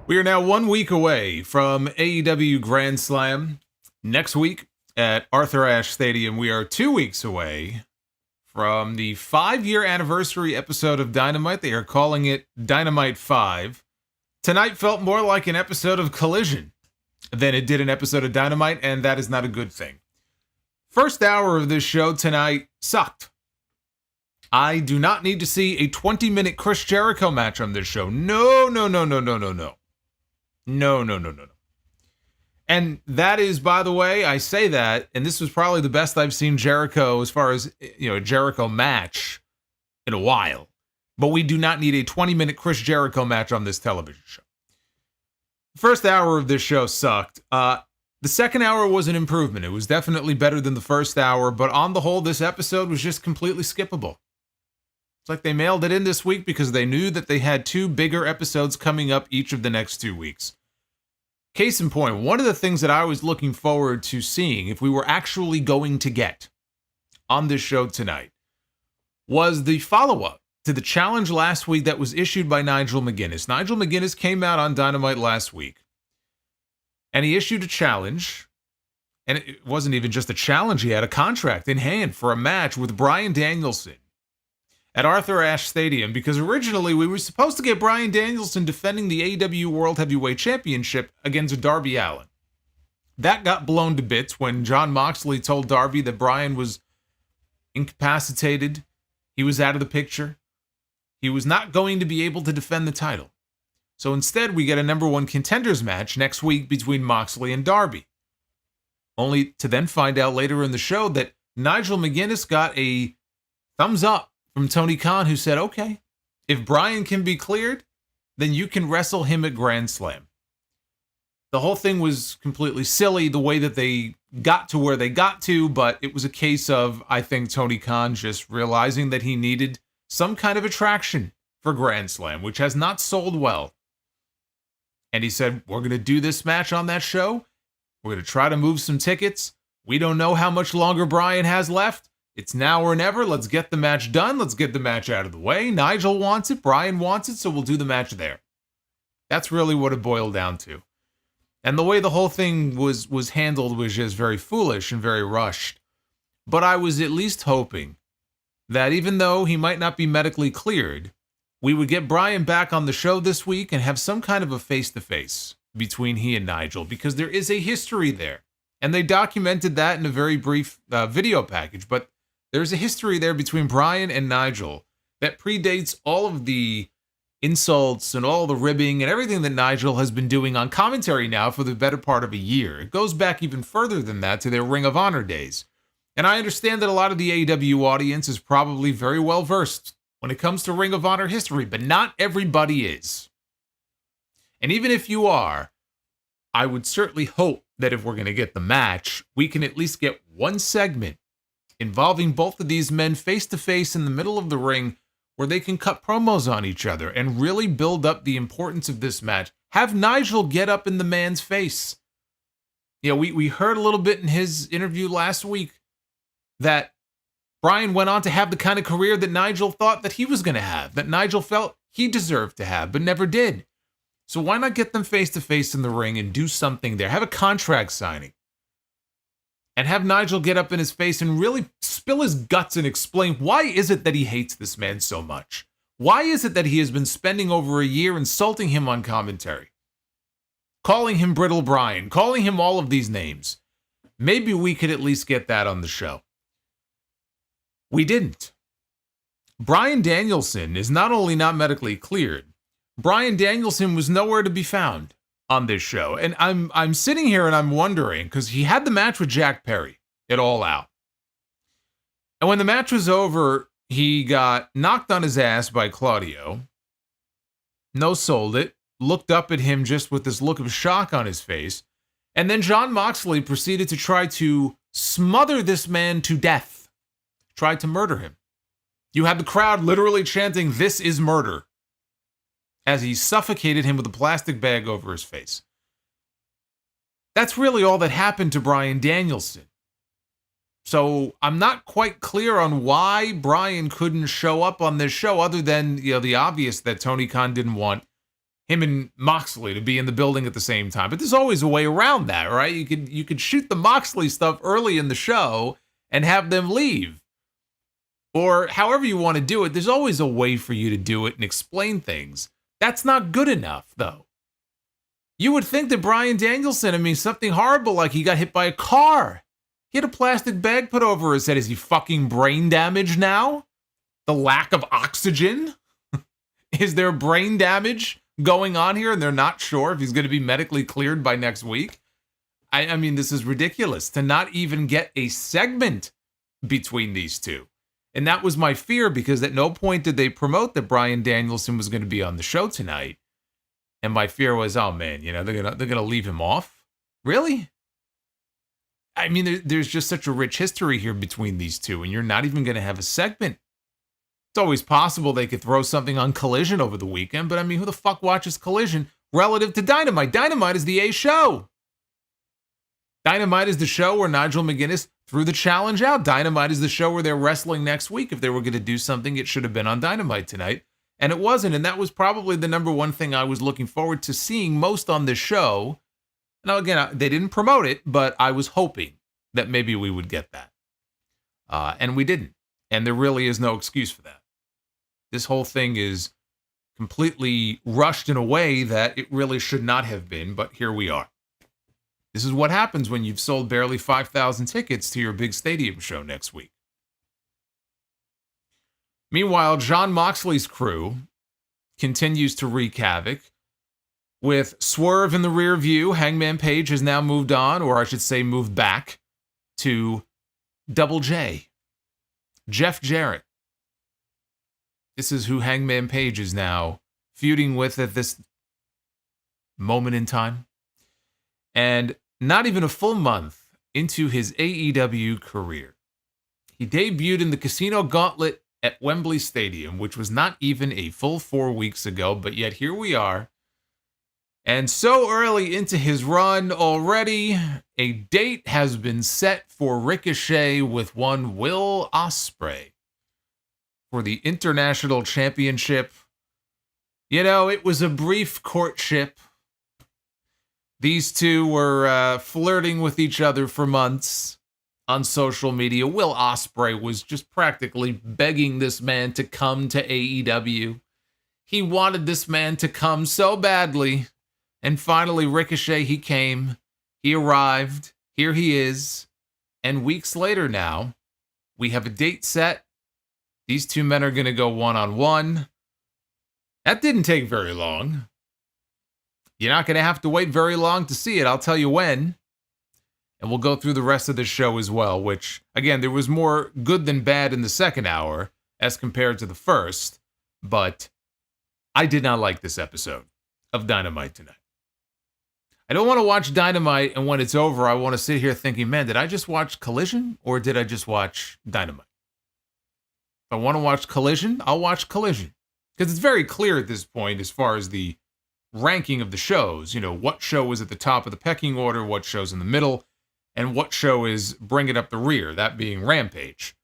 We are now 1 week away from AEW Grand Slam. Next week at Arthur Ashe Stadium, we are 2 weeks away from the 5-year anniversary episode of Dynamite. They are calling it Dynamite 5. Tonight felt more like an episode of Collision than it did an episode of Dynamite, and that is not a good thing. First hour of this show tonight sucked. I do not need to see a 20-minute Chris Jericho match on this show. No. No. And that is, by the way, I say that, and this was probably the best I've seen Jericho as far as, a Jericho match in a while. But we do not need a 20-minute Chris Jericho match on this television show. The first hour of this show sucked. The second hour was an improvement. It was definitely better than the first hour, but on the whole, this episode was just completely skippable. It's like they mailed it in this week because they knew that they had 2 bigger episodes coming up each of the next 2 weeks. Case in point, one of the things that I was looking forward to seeing, if we were actually going to get on this show tonight, was the follow-up to the challenge last week that was issued by Nigel McGuinness. Nigel McGuinness came out on Dynamite last week, and he issued a challenge, and it wasn't even just a challenge, he had a contract in hand for a match with Bryan Danielson at Arthur Ashe Stadium, because originally we were supposed to get Bryan Danielson defending the AEW World Heavyweight Championship against Darby Allin. That got blown to bits when Jon Moxley told Darby that Bryan was incapacitated, he was out of the picture, he was not going to be able to defend the title. So instead we get a number 1 contenders match next week between Moxley and Darby. Only to then find out later in the show that Nigel McGuinness got a thumbs up from Tony Khan, who said, okay, if Bryan can be cleared, then you can wrestle him at Grand Slam. The whole thing was completely silly, the way that they got to where they got to, but it was a case of, I think, Tony Khan just realizing that he needed some kind of attraction for Grand Slam, which has not sold well. And he said, we're going to do this match on that show. We're going to try to move some tickets. We don't know how much longer Bryan has left. It's now or never. Let's get the match done. Let's get the match out of the way. Nigel wants it. Bryan wants it. So we'll do the match there. That's really what it boiled down to. And the way the whole thing was handled was just very foolish and very rushed. But I was at least hoping that even though he might not be medically cleared, we would get Bryan back on the show this week and have some kind of a face-to-face between he and Nigel, because there is a history there. And they documented that in a very brief video package, but there's a history there between Bryan and Nigel that predates all of the insults and all the ribbing and everything that Nigel has been doing on commentary now for the better part of a year. It goes back even further than that to their Ring of Honor days. And I understand that a lot of the AEW audience is probably very well versed when it comes to Ring of Honor history, but not everybody is. And even if you are, I would certainly hope that if we're going to get the match, we can at least get one segment involving both of these men face-to-face in the middle of the ring where they can cut promos on each other and really build up the importance of this match. Have Nigel get up in the man's face. We heard a little bit in his interview last week that Bryan went on to have the kind of career that Nigel thought that he was going to have, that Nigel felt he deserved to have, but never did. So why not get them face-to-face in the ring and do something there? Have a contract signing. and have Nigel get up in his face and really spill his guts and explain why is it that he hates this man so much? Why is it that he has been spending over a year insulting him on commentary? Calling him Brittle Brian, calling him all of these names. Maybe we could at least get that on the show. We didn't. Bryan Danielson is not only not medically cleared, Bryan Danielson was nowhere to be found on this show. And I'm sitting here and I'm wondering, because he had the match with Jack Perry at All Out. And when the match was over, he got knocked on his ass by Claudio. No-sold it. Looked up at him just with this look of shock on his face. And then Jon Moxley proceeded to try to smother this man to death. Tried to murder him. You had the crowd literally chanting, "This is murder," as he suffocated him with a plastic bag over his face. That's really all that happened to Bryan Danielson. So I'm not quite clear on why Bryan couldn't show up on this show, other than, the obvious that Tony Khan didn't want him and Moxley to be in the building at the same time. But there's always a way around that, right? You could shoot the Moxley stuff early in the show and have them leave. Or however you want to do it, there's always a way for you to do it and explain things. That's not good enough, though. You would think that Bryan Danielson, something horrible like he got hit by a car. He had a plastic bag put over his head. Is he fucking brain damaged now? The lack of oxygen? Is there brain damage going on here and they're not sure if he's going to be medically cleared by next week? I mean, this is ridiculous to not even get a segment between these two. And that was my fear, because at no point did they promote that Bryan Danielson was going to be on the show tonight. And my fear was, oh man, they're gonna leave him off? Really? I mean, there's just such a rich history here between these two, and you're not even going to have a segment. It's always possible they could throw something on Collision over the weekend, but who the fuck watches Collision relative to Dynamite? Dynamite is the A show. Dynamite is the show where Nigel McGuinness threw the challenge out. Dynamite is the show where they're wrestling next week. If they were going to do something, it should have been on Dynamite tonight. And it wasn't, and that was probably the number one thing I was looking forward to seeing most on this show. Now, again, they didn't promote it, but I was hoping that maybe we would get that. And we didn't. And there really is no excuse for that. This whole thing is completely rushed in a way that it really should not have been, but here we are. This is what happens when you've sold barely 5,000 tickets to your big stadium show next week. Meanwhile, Jon Moxley's crew continues to wreak havoc. With Swerve in the rear view, Hangman Page has now moved on, or I should say moved back, to Double J, Jeff Jarrett. This is who Hangman Page is now feuding with at this moment in time. And not even a full month into his AEW career, he debuted in the Casino Gauntlet at Wembley Stadium, which was not even a full 4 weeks ago, but yet here we are. And so early into his run already, a date has been set for Ricochet with one Will Ospreay for the International Championship. It was a brief courtship. These two were flirting with each other for months on social media. Will Ospreay was just practically begging this man to come to AEW. He wanted this man to come so badly. And finally, Ricochet, he came. He arrived. Here he is. And weeks later now, we have a date set. These two men are going to go one-on-one. That didn't take very long. You're not going to have to wait very long to see it. I'll tell you when. And we'll go through the rest of the show as well, which, again, there was more good than bad in the second hour as compared to the first. But I did not like this episode of Dynamite tonight. I don't want to watch Dynamite, and when it's over, I want to sit here thinking, man, did I just watch Collision, or did I just watch Dynamite? If I want to watch Collision, I'll watch Collision. Because it's very clear at this point as far as the ranking of the shows, what show is at the top of the pecking order, what show's in the middle, and what show is bringing up the rear, that being Rampage.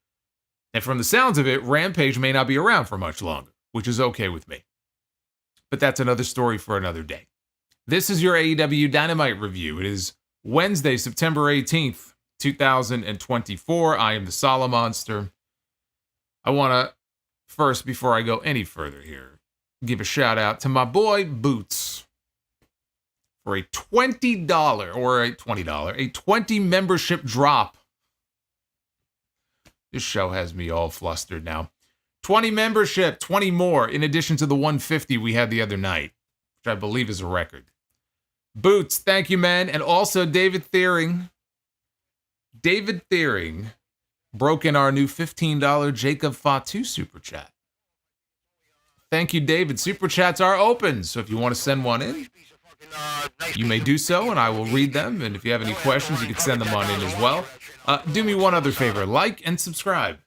And from the sounds of it, Rampage may not be around for much longer, which is okay with me. But that's another story for another day. This is your AEW Dynamite review. It is Wednesday, September 18th, 2024. I am the Solomonster. I want to, first, before I go any further here, give a shout out to my boy Boots for a $20 or a $20, a 20 membership drop. This show has me all flustered now. 20 membership, 20 more, in addition to the 150 we had the other night, which I believe is a record. Boots, thank you, man. And also David Thiering. David Thiering broke in our new $15 Jacob Fatu Super Chat. Thank you, David. Super Chats are open, so if you want to send one in, you may do so, and I will read them. And if you have any questions, you can send them on in as well. Do me one other favor. Like and subscribe.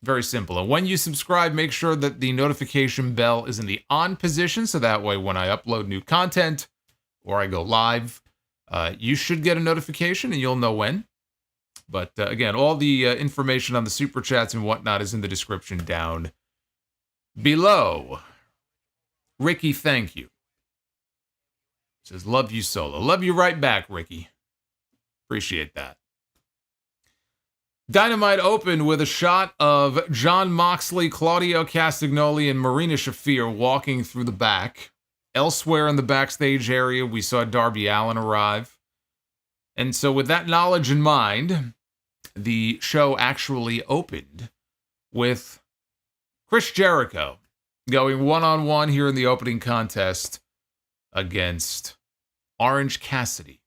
Very simple. And when you subscribe, make sure that the notification bell is in the on position, so that way when I upload new content or I go live, you should get a notification and you'll know when. But again, all the information on the Super Chats and whatnot is in the description down below. Ricky, thank you. Says, love you, Solo. Love you right back, Ricky. Appreciate that. Dynamite opened with a shot of Jon Moxley, Claudio Castagnoli, and Marina Shafir walking through the back. Elsewhere in the backstage area, we saw Darby Allin arrive. And so with that knowledge in mind, the show actually opened with Chris Jericho going one-on-one here in the opening contest against Orange Cassidy.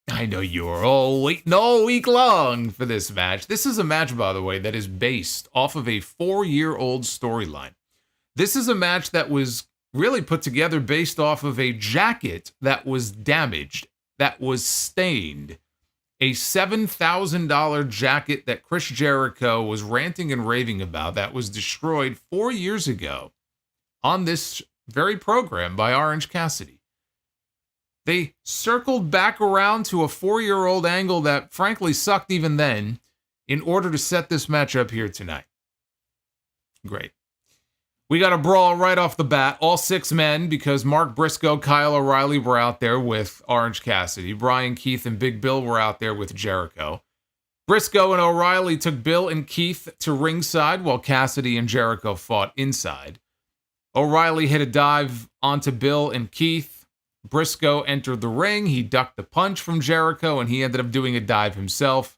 I know you're all waiting all week long for this match. This is a match, by the way, that is based off of a 4-year-old storyline. This is a match that was really put together based off of a jacket that was damaged, that was stained. A $7,000 jacket that Chris Jericho was ranting and raving about that was destroyed 4 years ago on this very program by Orange Cassidy. They circled back around to a 4-year-old angle that frankly sucked even then in order to set this match up here tonight. Great. We got a brawl right off the bat, all 6 men, because Mark Briscoe, Kyle O'Reilly were out there with Orange Cassidy. Brian Keith and Big Bill were out there with Jericho. Briscoe and O'Reilly took Bill and Keith to ringside while Cassidy and Jericho fought inside. O'Reilly hit a dive onto Bill and Keith. Briscoe entered the ring. He ducked the punch from Jericho, and he ended up doing a dive himself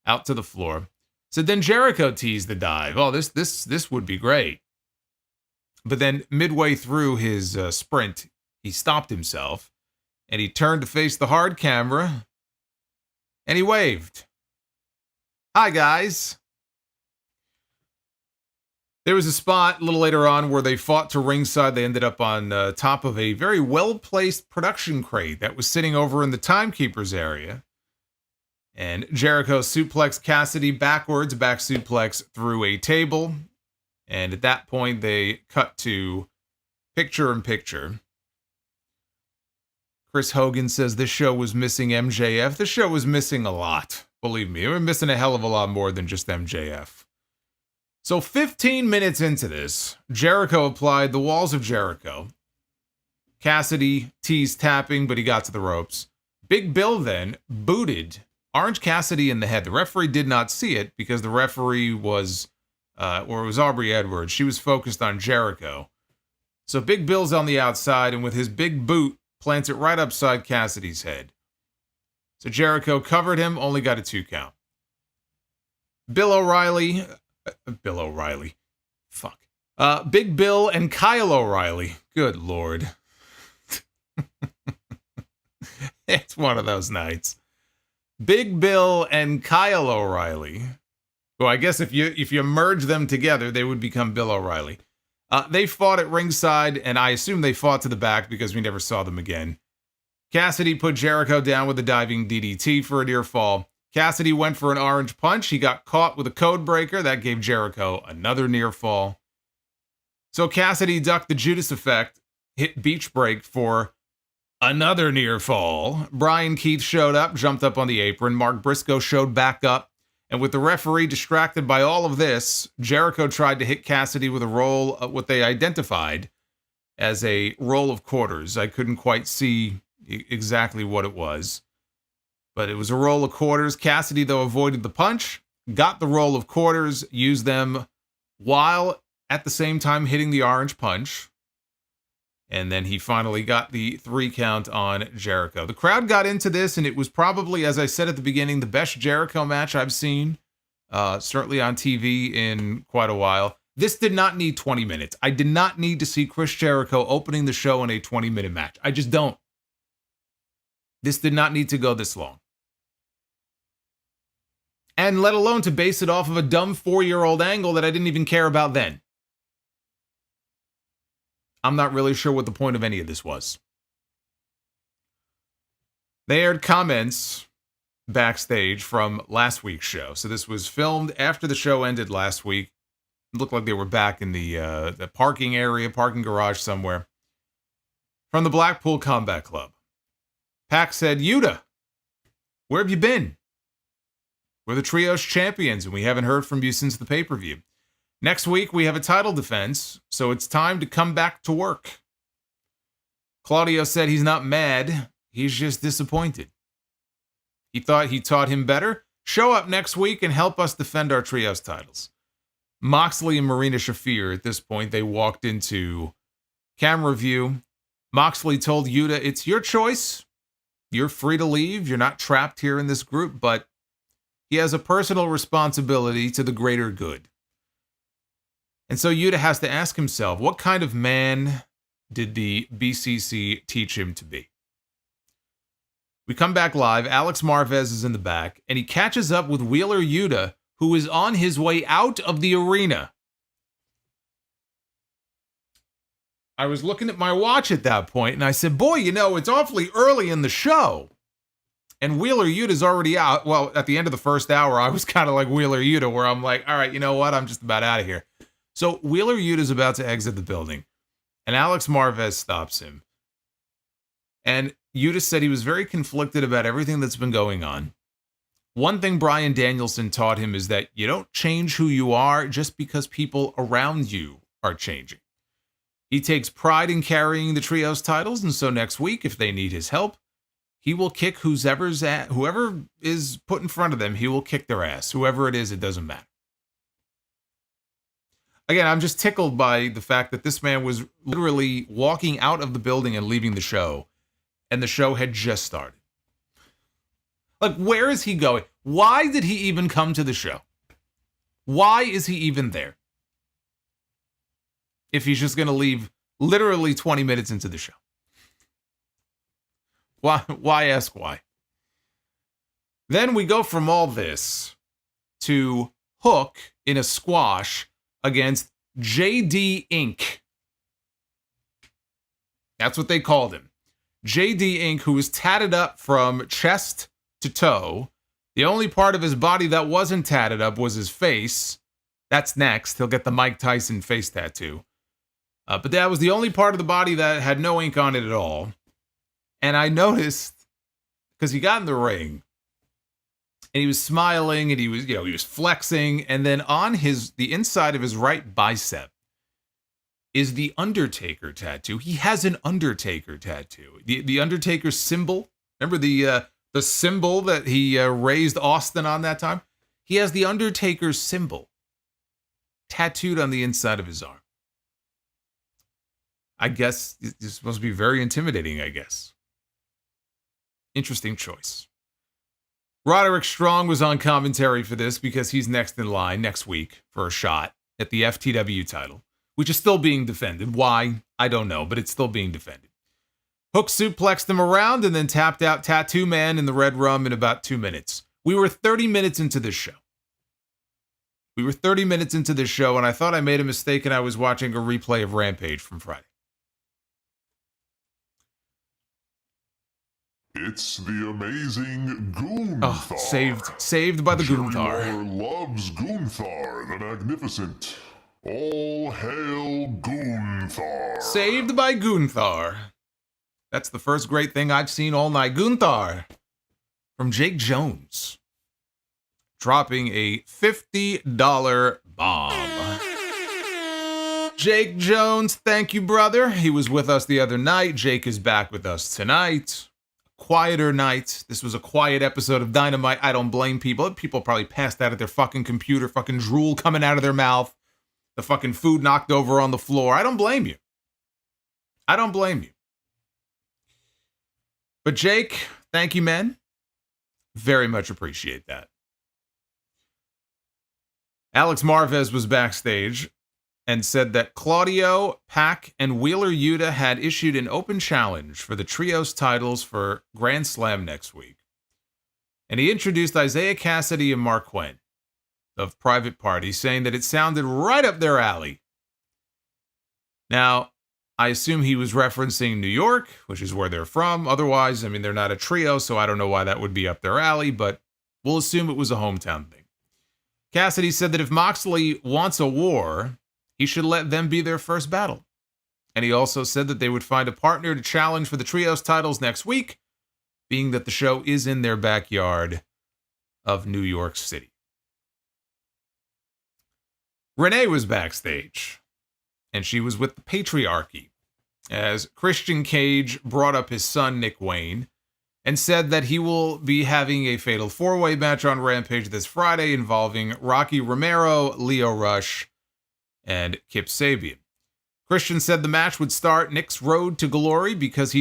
out to the floor. So then Jericho teased the dive. Oh, this would be great. But then midway through his sprint, he stopped himself, and he turned to face the hard camera, and he waved. Hi, guys. There was a spot a little later on where they fought to ringside. They ended up on top of a very well-placed production crate that was sitting over in the timekeeper's area. And Jericho suplexed Cassidy backwards, back suplex through a table. And at that point, they cut to picture-in-picture. Chris Hogan says this show was missing MJF. This show was missing a lot. Believe me, we're missing a hell of a lot more than just MJF. So 15 minutes into this, Jericho applied the walls of Jericho. Cassidy teased tapping, but he got to the ropes. Big Bill then booted Orange Cassidy in the head. The referee did not see it because the referee was, or it was Aubrey Edwards. She was focused on Jericho. So Big Bill's on the outside, and with his big boot, plants it right upside Cassidy's head. So Jericho covered him, only got a 2 count. Bill O'Reilly. Fuck. Big Bill and Kyle O'Reilly. Good Lord. It's one of those nights. Big Bill and Kyle O'Reilly. Well, I guess if you merge them together, they would become Bill O'Reilly. They fought at ringside, and I assume they fought to the back because we never saw them again. Cassidy put Jericho down with a diving DDT for a near fall. Cassidy went for an orange punch. He got caught with a code breaker. That gave Jericho another near fall. So Cassidy ducked the Judas effect, hit beach break for another near fall. Brian Keith showed up, jumped up on the apron. Mark Briscoe showed back up. And with the referee distracted by all of this, Jericho tried to hit Cassidy with a roll of what they identified as a roll of quarters. I couldn't quite see exactly what it was. But it was a roll of quarters. Cassidy, though, avoided the punch, got the roll of quarters, used them while at the same time hitting the orange punch. And then he finally got the 3 count on Jericho. The crowd got into this, and it was probably, as I said at the beginning, the best Jericho match I've seen, certainly on TV in quite a while. This did not need 20 minutes. I did not need to see Chris Jericho opening the show in a 20-minute match. I just don't. This did not need to go this long. And let alone to base it off of a dumb 4-year-old angle that I didn't even care about then. I'm not really sure what the point of any of this was. They aired comments backstage from last week's show. So this was filmed after the show ended last week. It looked like they were back in the parking area, parking garage somewhere. From the Blackpool Combat Club. Pac said, Yuta, where have you been? We're the Trios champions, and we haven't heard from you since the pay-per-view. Next week, we have a title defense, so it's time to come back to work. Claudio said he's not mad, he's just disappointed. He thought he taught him better. Show up next week and help us defend our Trios titles. Moxley and Marina Shafir, at this point, they walked into camera view. Moxley told Yuta, it's your choice. You're free to leave. You're not trapped here in this group, but he has a personal responsibility to the greater good. And so Yuta has to ask himself, what kind of man did the BCC teach him to be? We come back live. Alex Marvez is in the back, and he catches up with Wheeler Yuta, who is on his way out of the arena. I was looking at my watch at that point, and I said, boy, you know, it's awfully early in the show. And Wheeler Yuta's already out. Well, at the end of the first hour, I was kind of like Wheeler Yuta, where I'm like, all right, you know what? I'm just about out of here. So Wheeler Yuta's about to exit the building, and Alex Marvez stops him. And Yuta said he was very conflicted about everything that's been going on. One thing Bryan Danielson taught him is that you don't change who you are just because people around you are changing. He takes pride in carrying the Trios titles, and so next week, if they need his help, he will kick whoever is put in front of them, he will kick their ass. Whoever it is, it doesn't matter. Again, I'm just tickled by the fact that this man was literally walking out of the building and leaving the show, and the show had just started. Like, where is he going? Why did he even come to the show? Why is he even there? If he's just going to leave literally 20 minutes into the show. Why ask why? Then we go from all this to Hook in a squash against JD Inc. That's what they called him. JD Inc., who was tatted up from chest to toe. The only part of his body that wasn't tatted up was his face. That's next. He'll get the Mike Tyson face tattoo. But that was the only part of the body that had no ink on it at all. And I noticed, because he got in the ring, and he was smiling, and he was flexing, and then on the inside of his right bicep is the Undertaker tattoo. He has an Undertaker tattoo. The Undertaker symbol. Remember the symbol that he raised Austin on that time? He has the Undertaker symbol tattooed on the inside of his arm. I guess it's supposed to be very intimidating, I guess. Interesting choice. Roderick Strong was on commentary for this because he's next in line next week for a shot at the FTW title, which is still being defended. Why? I don't know, but it's still being defended. Hook suplexed him around and then tapped out Tattoo Man in the Red Rum in about 2 minutes. We were 30 minutes into this show. And I thought I made a mistake and I was watching a replay of Rampage from Friday. It's the amazing Gunther. Oh, saved by the Gunther. Loves Gunther, the magnificent. All hail Gunther. Saved by Gunther. That's the first great thing I've seen all night. Gunther from Jake Jones. Dropping a $50 bomb. Jake Jones, thank you, brother. He was with us the other night. Jake is back with us tonight. quieter night. This was a quiet episode of Dynamite. I don't blame people. People probably passed out at their fucking computer, fucking drool coming out of their mouth, the fucking food knocked over on the floor. I don't blame you. I don't blame you. But Jake, thank you, man. Very much appreciate that. Alex Marvez was backstage and said that Claudio, Pac, and Wheeler Yuta had issued an open challenge for the trios titles for Grand Slam next week. And he introduced Isaiah Cassidy and Mark Quinn of Private Party, saying that it sounded right up their alley. Now, I assume he was referencing New York, which is where they're from. Otherwise, I mean, they're not a trio, so I don't know why that would be up their alley, but we'll assume it was a hometown thing. Cassidy said that if Moxley wants a war, he should let them be their first battle. And he also said that they would find a partner to challenge for the trios titles next week, being that the show is in their backyard of New York City. Renee was backstage, and she was with the Patriarchy, as Christian Cage brought up his son, Nick Wayne, and said that he will be having a fatal four-way match on Rampage this Friday involving Rocky Romero, Leo Rush, and Kip Sabian. Christian said the match would start Nick's road to glory because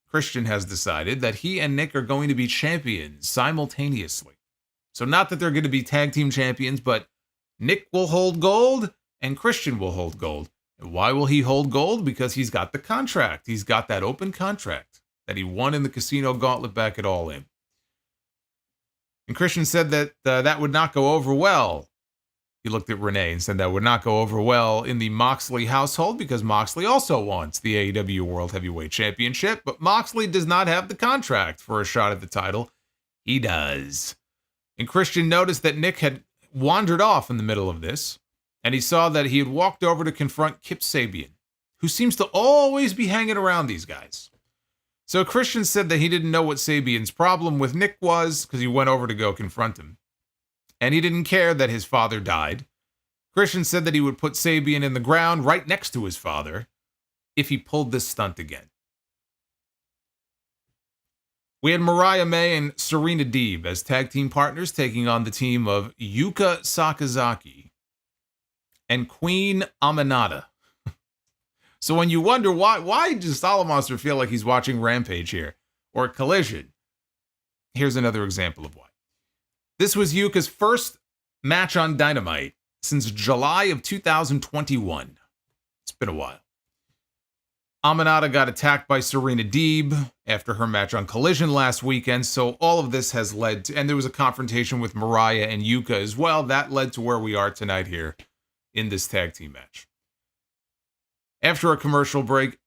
Christian has decided that he and Nick are going to be champions simultaneously. So not that they're going to be tag team champions, but Nick will hold gold and Christian will hold gold. And why will he hold gold? Because he's got the contract. He's got that open contract that he won in the Casino Gauntlet back at All In. And Christian said that that would not go over well. He looked at Renee and said that would not go over well in the Moxley household because Moxley also wants the AEW World Heavyweight Championship, but Moxley does not have the contract for a shot at the title. He does. And Christian noticed that Nick had wandered off in the middle of this, and he saw that he had walked over to confront Kip Sabian, who seems to always be hanging around these guys. So Christian said that he didn't know what Sabian's problem with Nick was because he went over to go confront him. And he didn't care that his father died. Christian said that he would put Sabian in the ground right next to his father if he pulled this stunt again. We had Mariah May and Serena Deeb as tag team partners taking on the team of Yuka Sakazaki and Queen Aminata. So when you wonder why does Solomonster feel like he's watching Rampage here or Collision, here's another example of why. This was Yuka's first match on Dynamite since July of 2021. It's been a while. Aminata got attacked by Serena Deeb after her match on Collision last weekend, so all of this has led to, and there was a confrontation with Mariah and Yuka as well, that led to where we are tonight here in this tag team match. After a commercial break,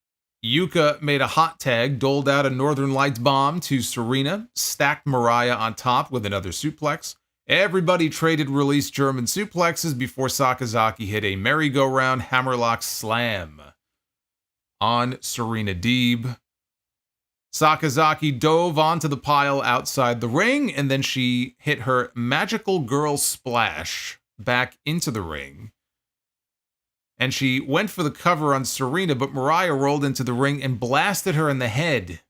Yuka made a hot tag, doled out a Northern Lights bomb to Serena, stacked Mariah on top with another suplex. Everybody traded release German suplexes before Sakazaki hit a merry-go-round hammerlock slam on Serena Deeb. Sakazaki dove onto the pile outside the ring, and then she hit her magical girl splash back into the ring. And she went for the cover on Serena, but Mariah rolled into the ring and blasted her in the head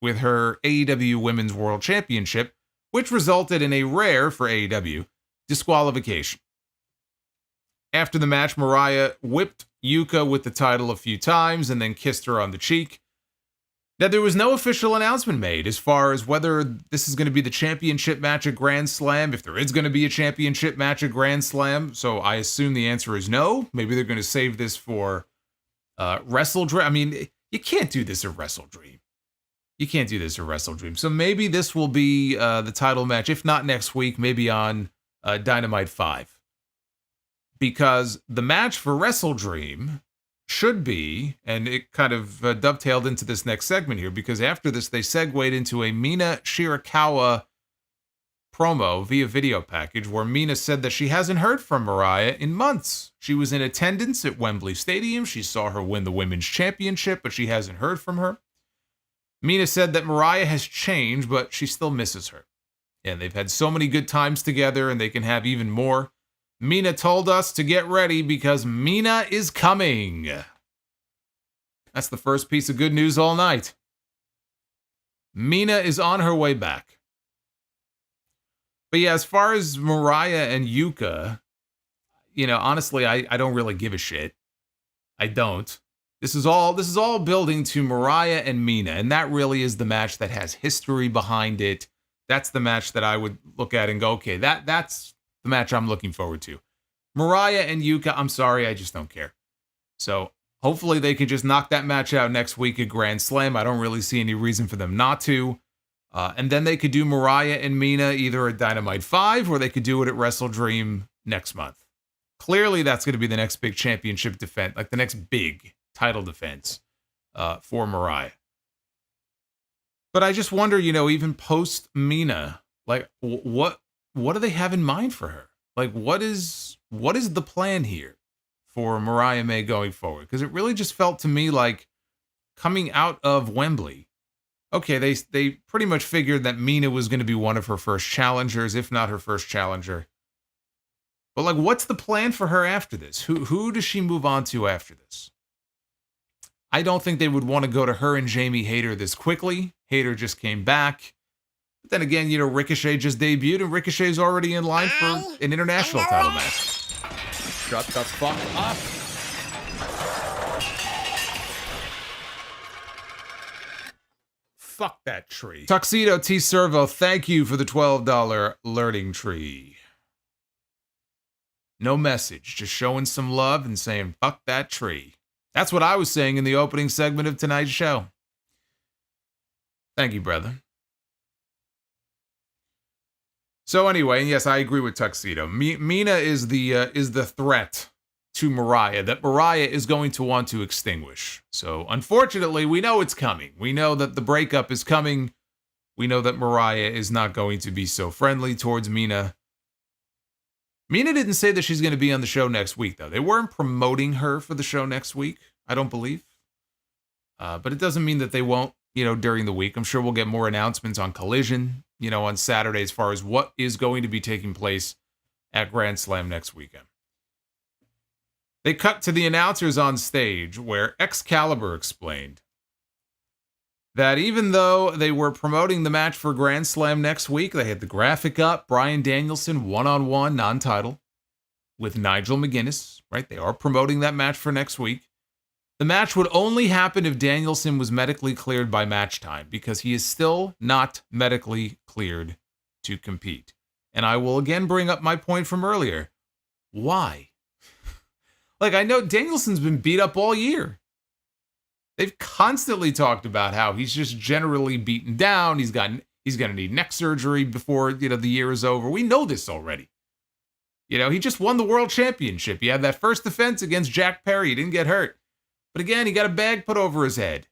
with her AEW Women's World Championship, which resulted in a rare, for AEW, disqualification. After the match, Mariah whipped Yuka with the title a few times and then kissed her on the cheek. Now, there was no official announcement made as far as whether this is going to be the championship match at Grand Slam, if there is going to be a championship match at Grand Slam. So I assume the answer is no. Maybe they're going to save this for Wrestle Dream. I mean, you can't do this at Wrestle Dream. You can't do this at Wrestle Dream. So maybe this will be the title match, if not next week, maybe on Dynamite 5. Because the match for Wrestle Dream should be, and it kind of dovetailed into this next segment here, because after this, they segued into a Mina Shirakawa promo via video package where Mina said that she hasn't heard from Mariah in months. She was in attendance at Wembley Stadium. She saw her win the Women's Championship, but she hasn't heard from her. Mina said that Mariah has changed, but she still misses her. And they've had so many good times together, and they can have even more. Mina told us to get ready because Mina is coming. That's the first piece of good news all night. Mina is on her way back. But yeah, as far as Mariah and Yuka, honestly, I don't really give a shit. I don't. This is all building to Mariah and Mina, and that really is the match that has history behind it. That's the match that I would look at and go, okay, that's the match I'm looking forward to. Mariah and Yuka, I'm sorry, I just don't care. So hopefully they can just knock that match out next week at Grand Slam. I don't really see any reason for them not to. And then they could do Mariah and Mina either at Dynamite 5 or they could do it at Wrestle Dream next month. Clearly that's going to be the next big championship defense, like the next big title defense for Mariah. But I just wonder, even post Mina, like what do they have in mind for her? Like what is the plan here for Mariah May going forward? Because it really just felt to me like coming out of Wembley, okay, they pretty much figured that Mina was going to be one of her first challengers, if not her first challenger. But like, what's the plan for her after this? Who does she move on to after this? I don't think they would want to go to her and Jamie Hayter this quickly. Hayter just came back. But then again, Ricochet just debuted, and Ricochet's already in line for an international title match. Shut the fuck up. Fuck that tree. Tuxedo T. Servo, thank you for the $12 learning tree. No message, just showing some love and saying, fuck that tree. That's what I was saying in the opening segment of tonight's show. Thank you, brother. So anyway, yes, I agree with Tuxedo. Mina is the threat to Mariah that Mariah is going to want to extinguish. So unfortunately, we know it's coming. We know that the breakup is coming. We know that Mariah is not going to be so friendly towards Mina. Mina didn't say that she's going to be on the show next week, though. They weren't promoting her for the show next week, I don't believe. But it doesn't mean that they won't, during the week. I'm sure we'll get more announcements on Collision, on Saturday as far as what is going to be taking place at Grand Slam next weekend. They cut to the announcers on stage where Excalibur explained that even though they were promoting the match for Grand Slam next week, they had the graphic up, Bryan Danielson one-on-one, non-title, with Nigel McGuinness, right? They are promoting that match for next week. The match would only happen if Danielson was medically cleared by match time, because he is still not medically cleared to compete. And I will again bring up my point from earlier. Why? Like, I know Danielson's been beat up all year. They've constantly talked about how he's just generally beaten down. He's going to need neck surgery before, the year is over. We know this already. He just won the world championship. He had that first defense against Jack Perry. He didn't get hurt. But again, he got a bag put over his head.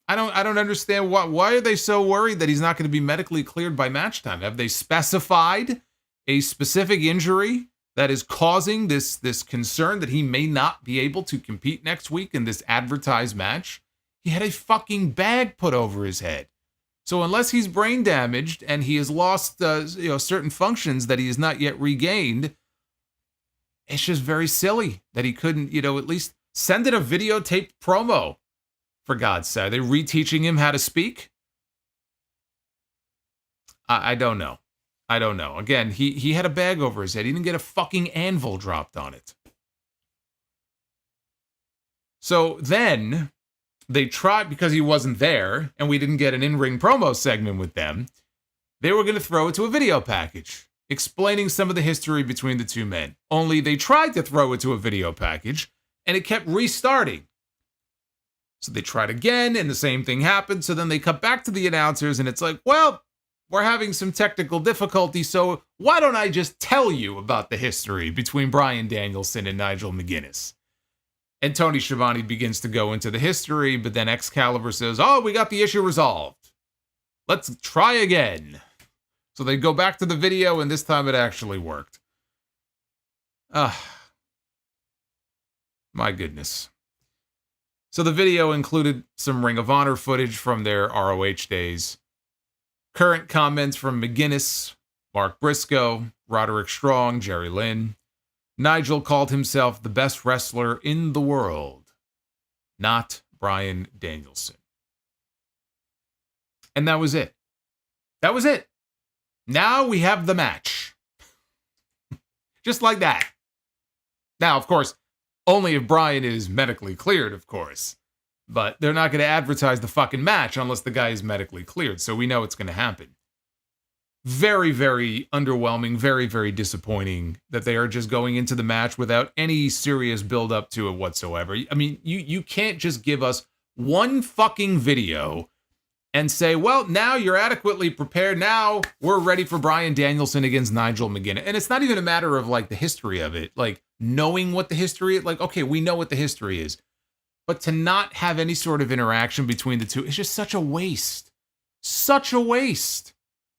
I don't understand why are they so worried that he's not going to be medically cleared by match time? Have they specified a specific injury that is causing this concern that he may not be able to compete next week in this advertised match? He had a fucking bag put over his head. So unless he's brain damaged and he has lost certain functions that he has not yet regained, it's just very silly that he couldn't, at least send it a videotaped promo. For God's sake, are they reteaching him how to speak? I don't know. I don't know. Again, he had a bag over his head. He didn't get a fucking anvil dropped on it. So then they tried, because he wasn't there and we didn't get an in-ring promo segment with them, they were going to throw it to a video package explaining some of the history between the two men. Only they tried to throw it to a video package and it kept restarting. So they tried again and the same thing happened. So then they cut back to the announcers and it's like, well, we're having some technical difficulty, so why don't I just tell you about the history between Bryan Danielson and Nigel McGuinness? And Tony Schiavone begins to go into the history, but then Excalibur says, oh, we got the issue resolved. Let's try again. So they go back to the video, and this time it actually worked. My goodness. So the video included some Ring of Honor footage from their ROH days, current comments from McGuinness, Mark Briscoe, Roderick Strong, Jerry Lynn. Nigel called himself the best wrestler in the world, not Bryan Danielson. And that was it. That was it. Now we have the match. Just like that. Now, of course, only if Bryan is medically cleared, of course. But they're not going to advertise the fucking match unless the guy is medically cleared, so we know it's going to happen. Very, very underwhelming, very, very disappointing that they are just going into the match without any serious build-up to it whatsoever. I mean, you can't just give us one fucking video and say, well, now you're adequately prepared. Now we're ready for Bryan Danielson against Nigel McGuinness. And it's not even a matter of, like, the history of it. Like, knowing what the history is. Like, okay, we know what the history is. But to not have any sort of interaction between the two is just such a waste. Such a waste.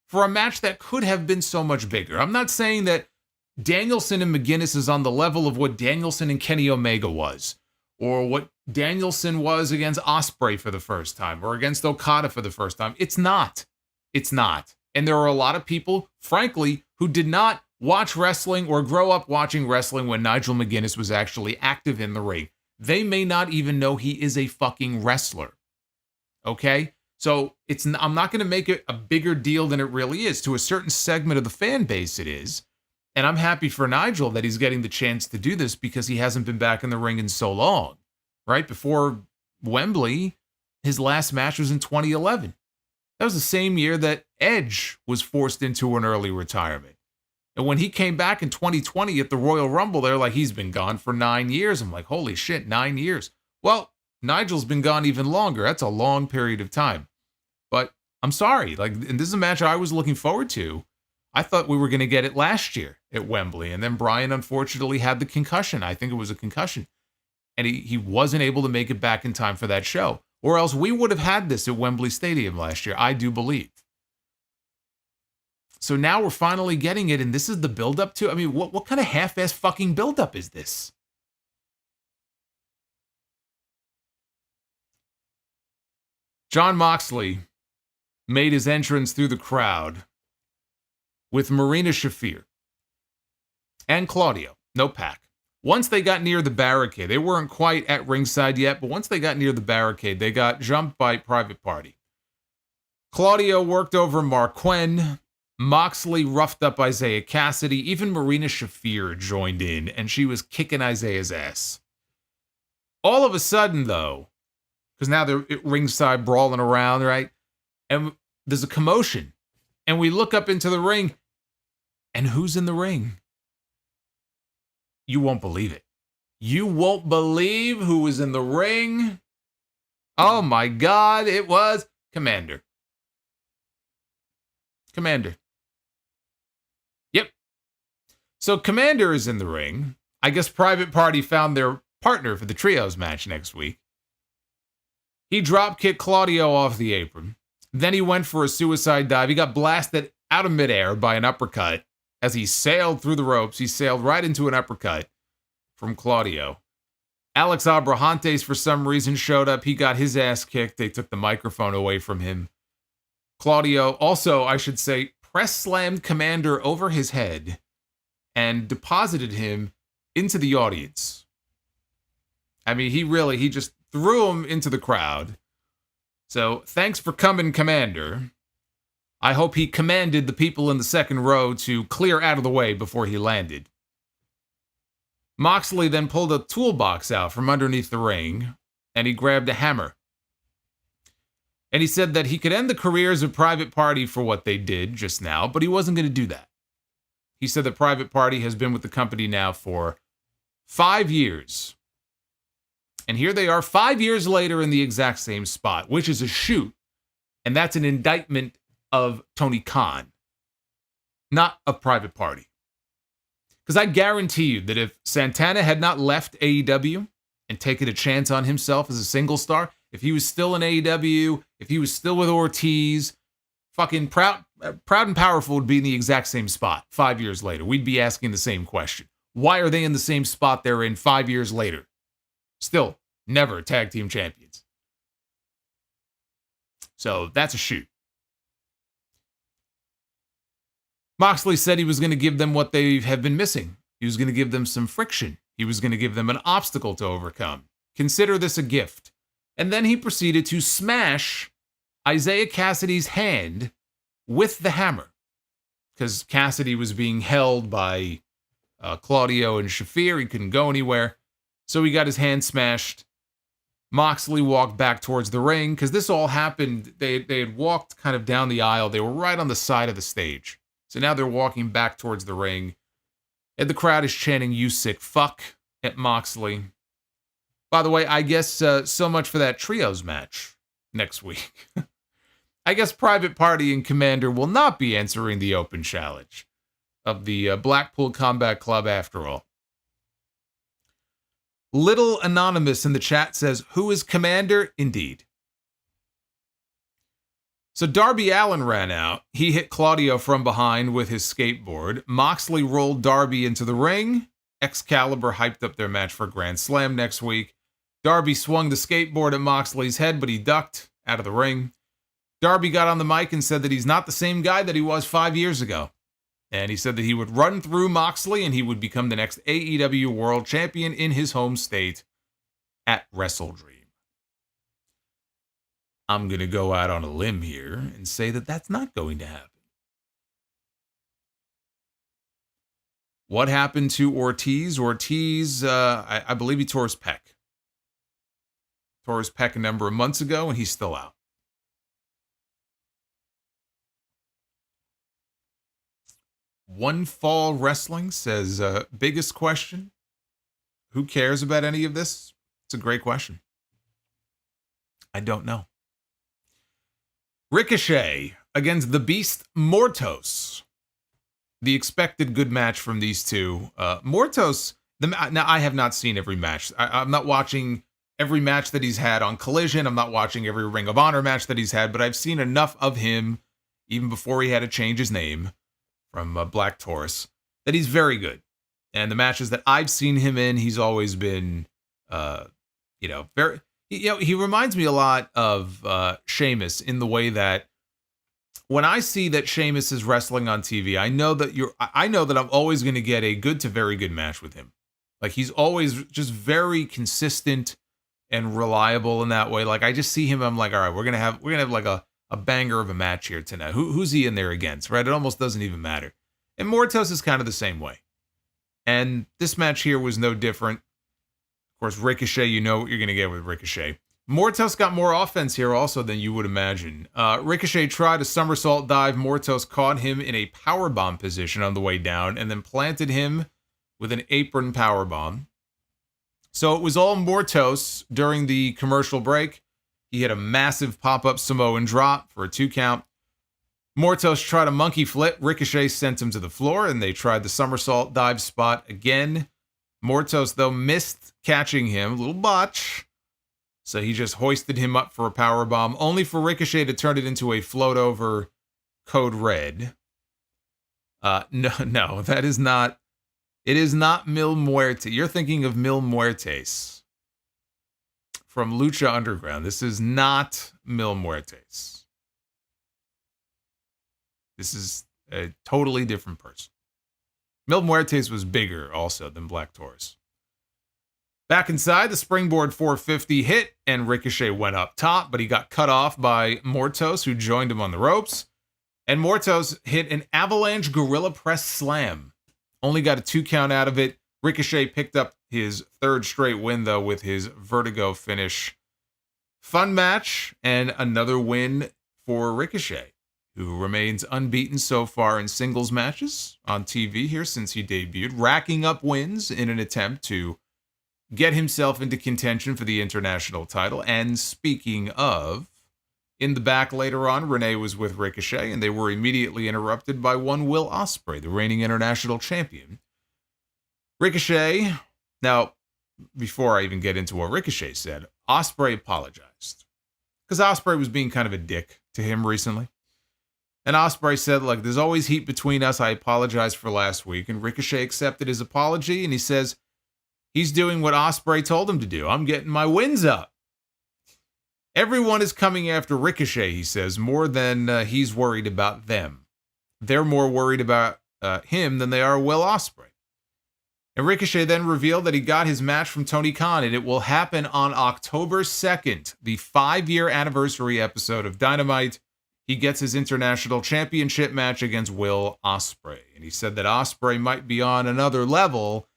For a match that could have been so much bigger. I'm not saying that Danielson and McGuinness is on the level of what Danielson and Kenny Omega was, or what Danielson was against Ospreay for the first time, or against Okada for the first time. It's not. It's not. And there are a lot of people, frankly, who did not watch wrestling or grow up watching wrestling when Nigel McGuinness was actually active in the ring. They may not even know he is a fucking wrestler. Okay? So I'm not going to make it a bigger deal than it really is. To a certain segment of the fan base, it is. And I'm happy for Nigel that he's getting the chance to do this because he hasn't been back in the ring in so long. Right? Before Wembley, his last match was in 2011. That was the same year that Edge was forced into an early retirement. And when he came back in 2020 at the Royal Rumble, they're like, he's been gone for 9 years. I'm like, holy shit, 9 years. Well, Nigel's been gone even longer. That's a long period of time. But I'm sorry, like, and this is a match I was looking forward to. I thought we were going to get it last year at Wembley, and then Bryan unfortunately had the concussion. I think it was a concussion. And he wasn't able to make it back in time for that show. Or else we would have had this at Wembley Stadium last year, I do believe. So now we're finally getting it, and this is the build-up to, I mean, what kind of half-ass fucking build-up is this? Jon Moxley made his entrance through the crowd with Marina Shafir and Claudio, no Pac. Once they got near the barricade, they weren't quite at ringside yet, but once they got near the barricade, they got jumped by Private Party. Claudio worked over Marquen. Moxley roughed up Isaiah Cassidy. Even Marina Shafir joined in, and she was kicking Isaiah's ass. All of a sudden, though, because now they're at ringside brawling around, right? And there's a commotion. And we look up into the ring. And who's in the ring? You won't believe it. You won't believe who was in the ring. Oh my God, it was Commander. Commander. Yep. So Commander is in the ring. I guess Private Party found their partner for the trios match next week. He drop-kicked Claudio off the apron. Then he went for a suicide dive. He got blasted out of midair by an uppercut. As he sailed through the ropes, he sailed right into an uppercut from Claudio. Alex Abrahantes, for some reason, showed up. He got his ass kicked. They took the microphone away from him. Claudio, also, I should say, press slammed Commander over his head and deposited him into the audience. I mean, he just threw him into the crowd. So, thanks for coming, Commander. I hope he commanded the people in the second row to clear out of the way before he landed. Moxley then pulled a toolbox out from underneath the ring, and he grabbed a hammer. And he said that he could end the careers of Private Party for what they did just now, but he wasn't going to do that. He said that Private Party has been with the company now for 5 years. And here they are 5 years later in the exact same spot, which is a shoot. And that's an indictment of Tony Khan, not a Private Party. Because I guarantee you that if Santana had not left AEW and taken a chance on himself as a single star, if he was still in AEW, if he was still with Ortiz, fucking Proud and Powerful would be in the exact same spot 5 years later. We'd be asking the same question. Why are they in the same spot they're in 5 years later? Still, never tag team champions. So that's a shoot. Moxley said he was going to give them what they have been missing. He was going to give them some friction. He was going to give them an obstacle to overcome. Consider this a gift. And then he proceeded to smash Isaiah Cassidy's hand with the hammer, because Cassidy was being held by Claudio and Shafir. He couldn't go anywhere, so he got his hand smashed. Moxley walked back towards the ring, because this all happened. They had walked kind of down the aisle. They were right on the side of the stage. So now they're walking back towards the ring, and the crowd is chanting, "You sick fuck," at Moxley. By the way, I guess so much for that trios match next week. I guess Private Party and Commander will not be answering the open challenge of the Blackpool Combat Club after all. Little Anonymous in the chat says, "Who is Commander?" Indeed. So Darby Allin ran out. He hit Claudio from behind with his skateboard. Moxley rolled Darby into the ring. Excalibur hyped up their match for Grand Slam next week. Darby swung the skateboard at Moxley's head, but he ducked out of the ring. Darby got on the mic and said that he's not the same guy that he was 5 years ago. And he said that he would run through Moxley and he would become the next AEW World Champion in his home state at WrestleDream. I'm going to go out on a limb here and say that that's not going to happen. What happened to Ortiz? Ortiz, I believe he tore his pec. Tore his pec a number of months ago, and he's still out. One Fall Wrestling says, biggest question, who cares about any of this? It's a great question. I don't know. Ricochet against the Beast Mortos. The expected good match from these two. Mortos, now I have not seen every match. I'm not watching every match that he's had on Collision. I'm not watching every Ring of Honor match that he's had, but I've seen enough of him, even before he had to change his name from Black Taurus, that he's very good. And the matches that I've seen him in, he's always been, very, he reminds me a lot of Sheamus in the way that when I see that Sheamus is wrestling on TV, I know that I'm always going to get a good to very good match with him. Like, he's always just very consistent and reliable in that way. Like, I just see him, I'm like, all right, we're gonna have like a banger of a match here tonight. Who's he in there against, right? It almost doesn't even matter. And Mortos is kind of the same way. And this match here was no different. Of course, Ricochet, you know what you're gonna get with Ricochet. Mortos got more offense here also than you would imagine. Ricochet tried a somersault dive. Mortos caught him in a powerbomb position on the way down and then planted him with an apron powerbomb. So it was all Mortos during the commercial break. He hit a massive pop-up Samoan drop for a 2 count. Mortos tried a monkey flip. Ricochet sent him to the floor, and they tried the somersault dive spot again. Mortos, though, missed catching him. A little botch. So he just hoisted him up for a powerbomb, only for Ricochet to turn it into a float-over Code Red. No, that is not... It is not Mil Muerte. You're thinking of Mil Muertes from Lucha Underground. This is not Mil Muertes. This is a totally different person. Mil Muertes was bigger also than Black Taurus. Back inside, the springboard 450 hit, and Ricochet went up top, but he got cut off by Mortos, who joined him on the ropes. And Mortos hit an avalanche gorilla press slam. Only got a 2 count out of it. Ricochet picked up his 3rd straight win, though, with his Vertigo finish. Fun match, and another win for Ricochet, who remains unbeaten so far in singles matches on TV here since he debuted, racking up wins in an attempt to get himself into contention for the international title. And speaking of, in the back later on, Renee was with Ricochet, and they were immediately interrupted by one Will Ospreay, the reigning international champion. Ricochet, now, before I even get into what Ricochet said, Ospreay apologized. Because Ospreay was being kind of a dick to him recently. And Ospreay said, like, there's always heat between us. I apologized for last week. And Ricochet accepted his apology, and he says he's doing what Ospreay told him to do. I'm getting my wins up. Everyone is coming after Ricochet, he says, more than he's worried about them. They're more worried about him than they are Will Ospreay. And Ricochet then revealed that he got his match from Tony Khan, and it will happen on October 2nd, the 5-year anniversary episode of Dynamite. He gets his international championship match against Will Ospreay. And he said that Ospreay might be on another level,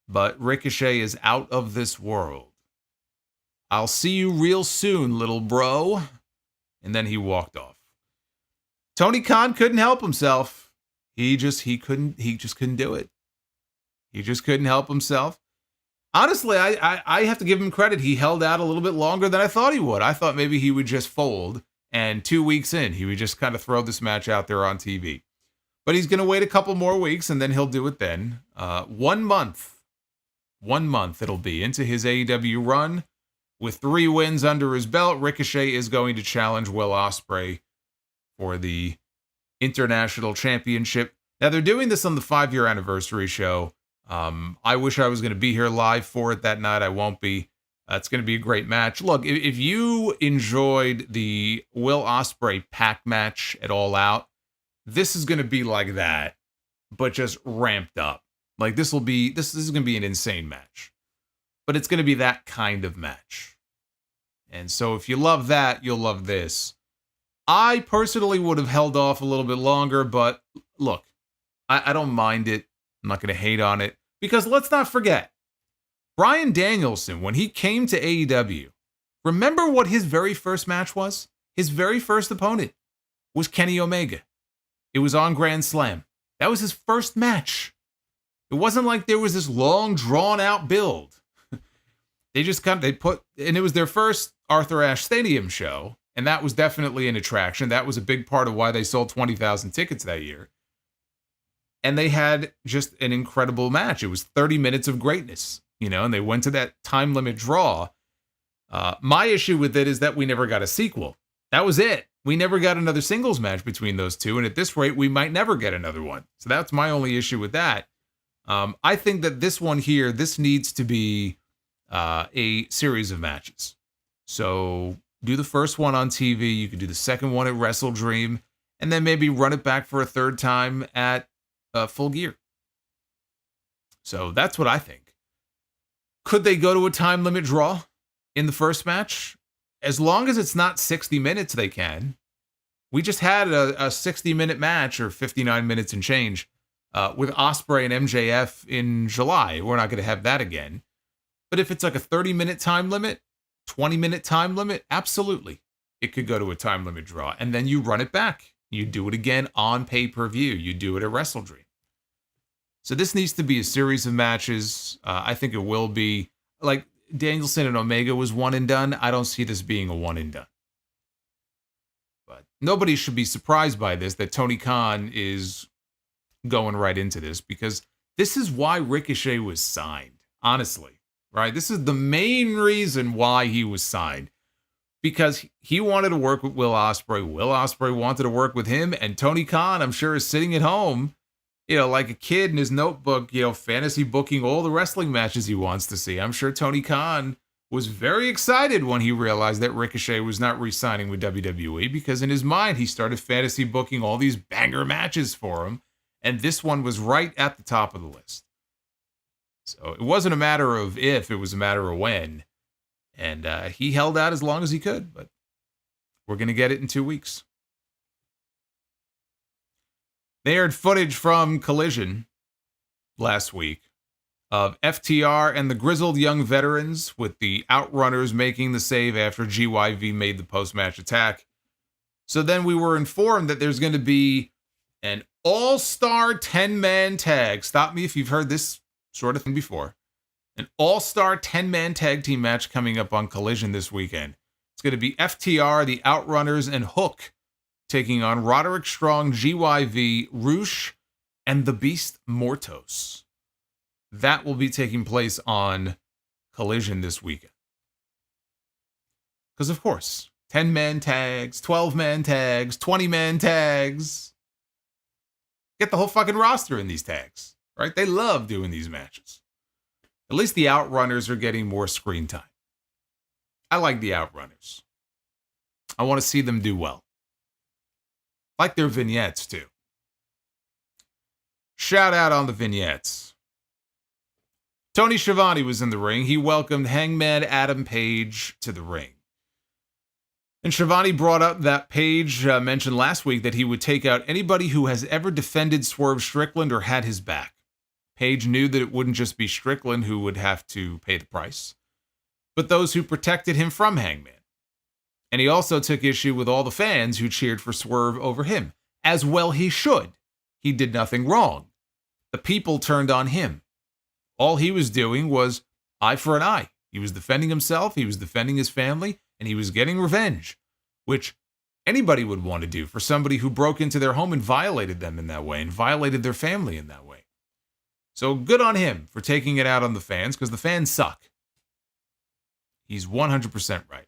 but Ricochet is out of this world. I'll see you real soon, little bro. And then he walked off. Tony Khan couldn't help himself. He just couldn't do it. He just couldn't help himself. Honestly, I have to give him credit. He held out a little bit longer than I thought he would. I thought maybe he would just fold, and 2 weeks in, he would just kind of throw this match out there on TV. But he's going to wait a couple more weeks, and then he'll do it then. 1 month. 1 month it'll be into his AEW run. With 3 wins under his belt, Ricochet is going to challenge Will Ospreay for the International Championship. Now, they're doing this on the 5-year anniversary show. I wish I was going to be here live for it that night. I won't be. It's going to be a great match. Look, if you enjoyed the Will Ospreay Pac match at All Out, this is going to be like that, but just ramped up. Like this is going to be an insane match, but it's going to be that kind of match. And so if you love that, you'll love this. I personally would have held off a little bit longer, but look, I don't mind it. I'm not going to hate on it. Because let's not forget, Bryan Danielson, when he came to AEW, remember what his very first match was? His very first opponent was Kenny Omega. It was on Grand Slam. That was his first match. It wasn't like there was this long, drawn-out build. And it was their first Arthur Ashe Stadium show, and that was definitely an attraction. That was a big part of why they sold 20,000 tickets that year. And they had just an incredible match. It was 30 minutes of greatness, and they went to that time limit draw. My issue with it is that we never got a sequel. That was it. We never got another singles match between those two, and at this rate, we might never get another one. So that's my only issue with that. I think that this one here, this needs to be a series of matches. So do the first one on TV. You could do the second one at Wrestle Dream, and then maybe run it back for a third time at Full Gear. So that's what I think. Could they go to a time limit draw in the first match? As long as it's not 60 minutes, they can. We just had a 60-minute match, or 59 minutes and change, with Ospreay and MJF in July. We're not going to have that again. But if it's like a 30-minute time limit, 20-minute time limit, absolutely. It could go to a time limit draw. And then you run it back. You do it again on pay-per-view. You do it at Wrestle Dream. So this needs to be a series of matches. I think it will be. Like Danielson and Omega was one and done. I don't see this being a one and done. But nobody should be surprised by this, that Tony Khan is going right into this, because this is why Ricochet was signed, honestly. Right? This is the main reason why he was signed. Because he wanted to work with Will Ospreay. Will Ospreay wanted to work with him. And Tony Khan, I'm sure, is sitting at home, like a kid in his notebook, fantasy booking all the wrestling matches he wants to see. I'm sure Tony Khan was very excited when he realized that Ricochet was not re-signing with WWE, because in his mind, he started fantasy booking all these banger matches for him. And this one was right at the top of the list. So it wasn't a matter of if, it was a matter of when. And he held out as long as he could, but we're going to get it in 2 weeks. They aired footage from Collision last week of FTR and the grizzled young veterans, with the Outrunners making the save after GYV made the post-match attack. So then we were informed that there's going to be an all-star 10-man tag. Stop me if you've heard this sort of thing before. An all-star 10-man tag team match coming up on Collision this weekend. It's going to be FTR, the Outrunners, and Hook taking on Roderick Strong, GYV, Roosh, and the Beast Mortos. That will be taking place on Collision this weekend. Because, of course, 10-man tags, 12-man tags, 20-man tags. Get the whole fucking roster in these tags, right? They love doing these matches. At least the Outrunners are getting more screen time. I like the Outrunners. I want to see them do well. I like their vignettes, too. Shout out on the vignettes. Tony Schiavone was in the ring. He welcomed Hangman Adam Page to the ring. And Schiavone brought up that Page mentioned last week that he would take out anybody who has ever defended Swerve Strickland or had his back. Page knew that it wouldn't just be Strickland who would have to pay the price, but those who protected him from Hangman. And he also took issue with all the fans who cheered for Swerve over him. As well he should. He did nothing wrong. The people turned on him. All he was doing was eye for an eye. He was defending himself, he was defending his family, and he was getting revenge, which anybody would want to do for somebody who broke into their home and violated them in that way and violated their family in that way. So good on him for taking it out on the fans, because the fans suck. He's 100% right.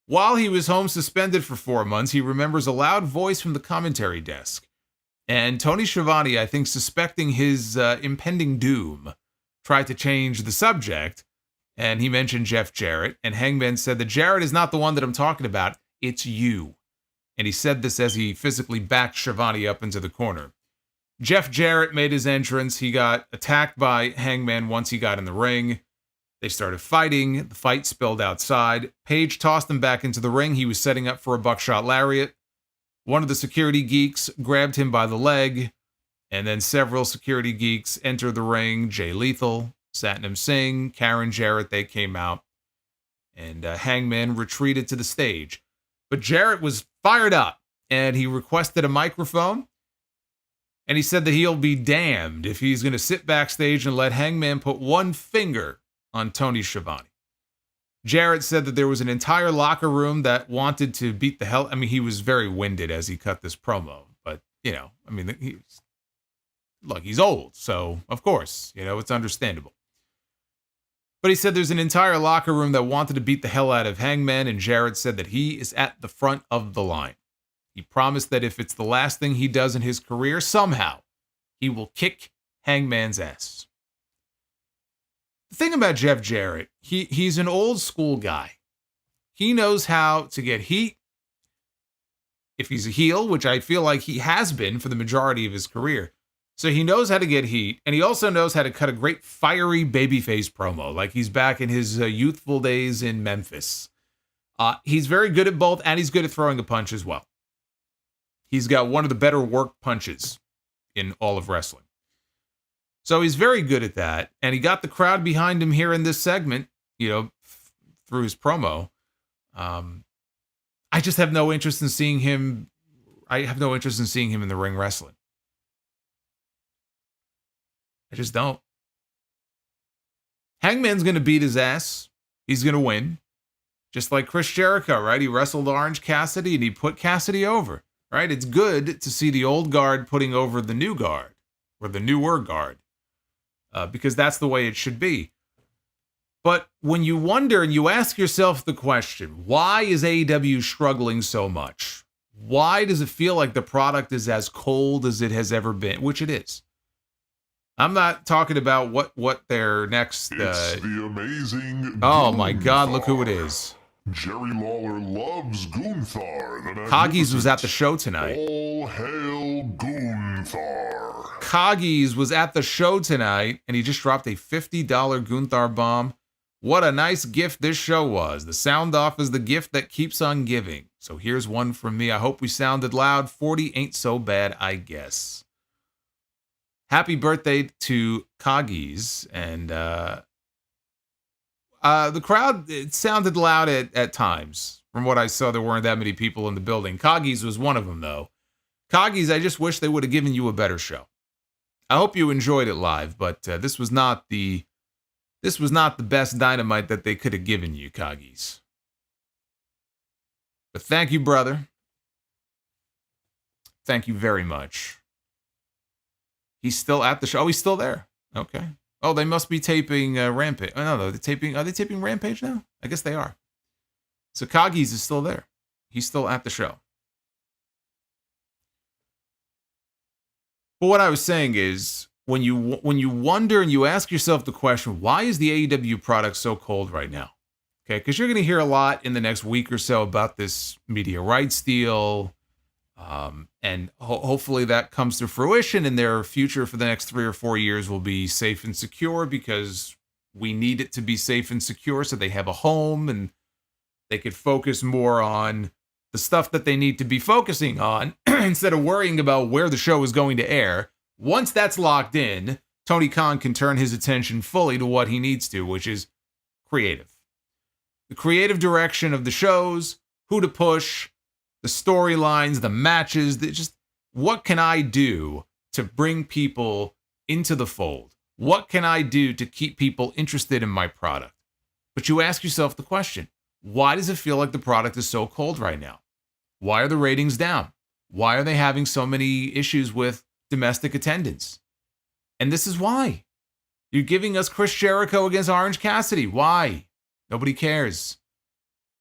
While he was home suspended for 4 months, he remembers a loud voice from the commentary desk. And Tony Schiavone, I think, suspecting his impending doom, tried to change the subject, and he mentioned Jeff Jarrett, and Hangman said that Jarrett is not the one that I'm talking about, it's you. And he said this as he physically backed Schiavone up into the corner. Jeff Jarrett made his entrance. He got attacked by Hangman once he got in the ring. They started fighting. The fight spilled outside. Page tossed him back into the ring. He was setting up for a buckshot lariat. One of the security geeks grabbed him by the leg, and then several security geeks entered the ring. Jay Lethal, Satnam Singh, Karen Jarrett, they came out, and Hangman retreated to the stage. But Jarrett was fired up, and he requested a microphone. And he said that he'll be damned if he's going to sit backstage and let Hangman put one finger on Tony Schiavone. Jarrett said that there was an entire locker room that wanted to beat the hell. I mean, he was very winded as he cut this promo. But, he's old. So, of course, it's understandable. But he said there's an entire locker room that wanted to beat the hell out of Hangman. And Jarrett said that he is at the front of the line. He promised that if it's the last thing he does in his career, somehow he will kick Hangman's ass. The thing about Jeff Jarrett, he's an old school guy. He knows how to get heat. If he's a heel, which I feel like he has been for the majority of his career. So he knows how to get heat, and he also knows how to cut a great fiery babyface promo, like he's back in his youthful days in Memphis. He's very good at both, and he's good at throwing a punch as well. He's got one of the better work punches in all of wrestling. So he's very good at that. And he got the crowd behind him here in this segment, through his promo. I just have no interest in seeing him. I have no interest in seeing him in the ring wrestling. I just don't. Hangman's going to beat his ass. He's going to win. Just like Chris Jericho, right? He wrestled Orange Cassidy and he put Cassidy over. Right? It's good to see the old guard putting over the new guard, or the newer guard, because that's the way it should be. But when you wonder and you ask yourself the question, why is AEW struggling so much? Why does it feel like the product is as cold as it has ever been? Which it is. I'm not talking about what their next... It's the amazing... Oh my God, look who it is. Jerry Lawler loves Gunther. Coggies was at the show tonight. All hail Gunther. Coggies was at the show tonight, and he just dropped a $50 Gunther bomb. What a nice gift this show was. The sound off is the gift that keeps on giving. So here's one from me. I hope we sounded loud. 40 ain't so bad, I guess. Happy birthday to Coggies, and the crowd, it sounded loud at times. From what I saw, there weren't that many people in the building. Coggies was one of them, though. Coggies, I just wish they would have given you a better show. I hope you enjoyed it live, but this was not the best Dynamite that they could have given you, Coggies. But thank you, brother. Thank you very much. He's still at the show. Oh, he's still there. Okay. Oh, they must be taping Rampage. Oh, no, they're taping. Are they taping Rampage now? I guess they are. So Coggies is still there. He's still at the show. But what I was saying is, when you wonder and you ask yourself the question, why is the AEW product so cold right now? Okay, because you're going to hear a lot in the next week or so about this media rights deal. And hopefully that comes to fruition, and their future for the next 3 or 4 years will be safe and secure, because we need it to be safe and secure so they have a home and they could focus more on the stuff that they need to be focusing on instead of worrying about where the show is going to air. Once that's locked in, Tony Khan can turn his attention fully to what he needs to, which is creative. The creative direction of the shows, who to push, the storylines, the matches, just what can I do to bring people into the fold? What can I do to keep people interested in my product? But you ask yourself the question, why does it feel like the product is so cold right now? Why are the ratings down? Why are they having so many issues with domestic attendance? And this is why. You're giving us Chris Jericho against Orange Cassidy. Why? Nobody cares.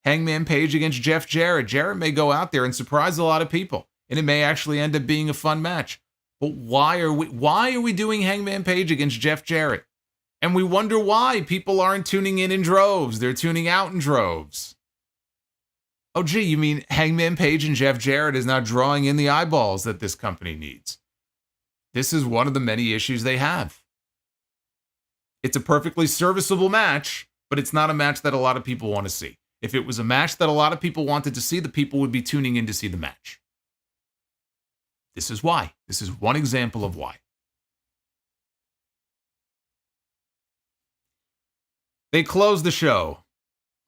Hangman Page against Jeff Jarrett. Jarrett may go out there and surprise a lot of people, and it may actually end up being a fun match. But why are we doing Hangman Page against Jeff Jarrett? And we wonder why people aren't tuning in droves. They're tuning out in droves. Oh, gee, you mean Hangman Page and Jeff Jarrett is not drawing in the eyeballs that this company needs? This is one of the many issues they have. It's a perfectly serviceable match, but it's not a match that a lot of people want to see. If it was a match that a lot of people wanted to see, the people would be tuning in to see the match. This is why. This is one example of why. They closed the show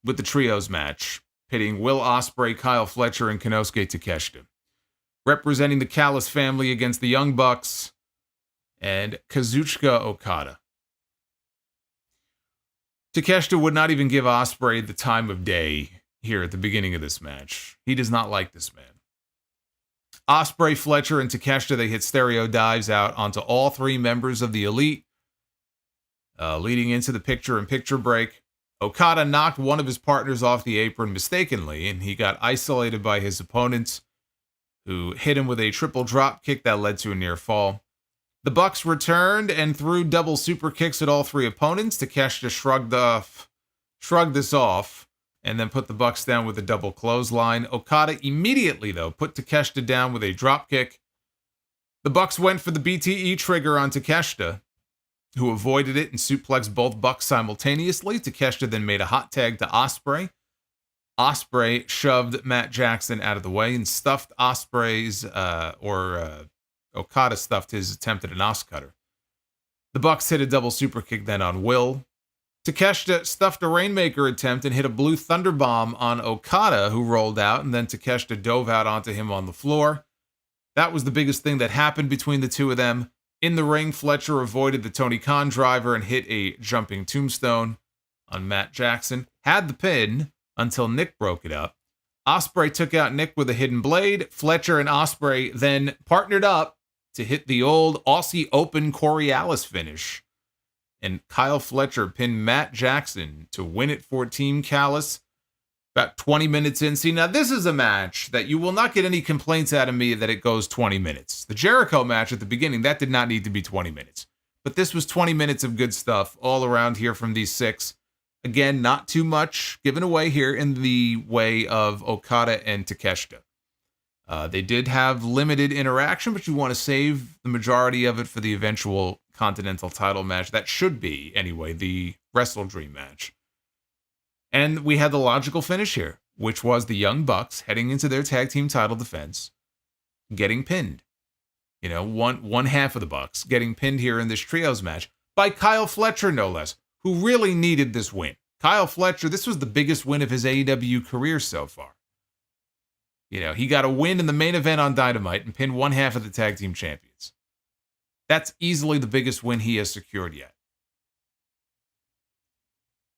with the trios match, pitting Will Ospreay, Kyle Fletcher, and Konosuke Takeshita, representing the Callis family against the Young Bucks and Kazuchika Okada. Takeshita would not even give Ospreay the time of day here at the beginning of this match. He does not like this man. Ospreay, Fletcher, and Takeshita, they hit stereo dives out onto all three members of the Elite, leading into the picture-in-picture break. Okada knocked one of his partners off the apron mistakenly, and he got isolated by his opponents, who hit him with a triple drop kick that led to a near fall. The Bucks returned and threw double super kicks at all three opponents. Takeshita shrugged this off, and then put the Bucks down with a double clothesline. Okada immediately, though, put Takeshita down with a drop kick. The Bucks went for the BTE trigger on Takeshita, who avoided it and suplexed both Bucks simultaneously. Takeshita then made a hot tag to Ospreay. Ospreay shoved Matt Jackson out of the way and stuffed Okada stuffed his attempt at an Os cutter. The Bucks hit a double super kick then on Will. Takeshita stuffed a Rainmaker attempt and hit a Blue Thunder Bomb on Okada, who rolled out, and then Takeshita dove out onto him on the floor. That was the biggest thing that happened between the two of them. In the ring, Fletcher avoided the Tony Khan driver and hit a jumping tombstone on Matt Jackson. Had the pin until Nick broke it up. Ospreay took out Nick with a hidden blade. Fletcher and Ospreay then partnered up to hit the old Aussie Open Coriolis finish. And Kyle Fletcher pinned Matt Jackson to win it for Team Callis. About 20 minutes in. See, now this is a match that you will not get any complaints out of me that it goes 20 minutes. The Jericho match at the beginning, that did not need to be 20 minutes. But this was 20 minutes of good stuff all around here from these six. Again, not too much given away here in the way of Okada and Takeshita. They did have limited interaction, but you want to save the majority of it for the eventual Continental title match. That should be, anyway, the Wrestle Dream match. And we had the logical finish here, which was the Young Bucks heading into their tag team title defense, getting pinned. You know, one half of the Bucks getting pinned here in this trios match by Kyle Fletcher, no less, who really needed this win. Kyle Fletcher, this was the biggest win of his AEW career so far. You know, he got a win in the main event on Dynamite and pinned one half of the tag team champions. That's easily the biggest win he has secured yet.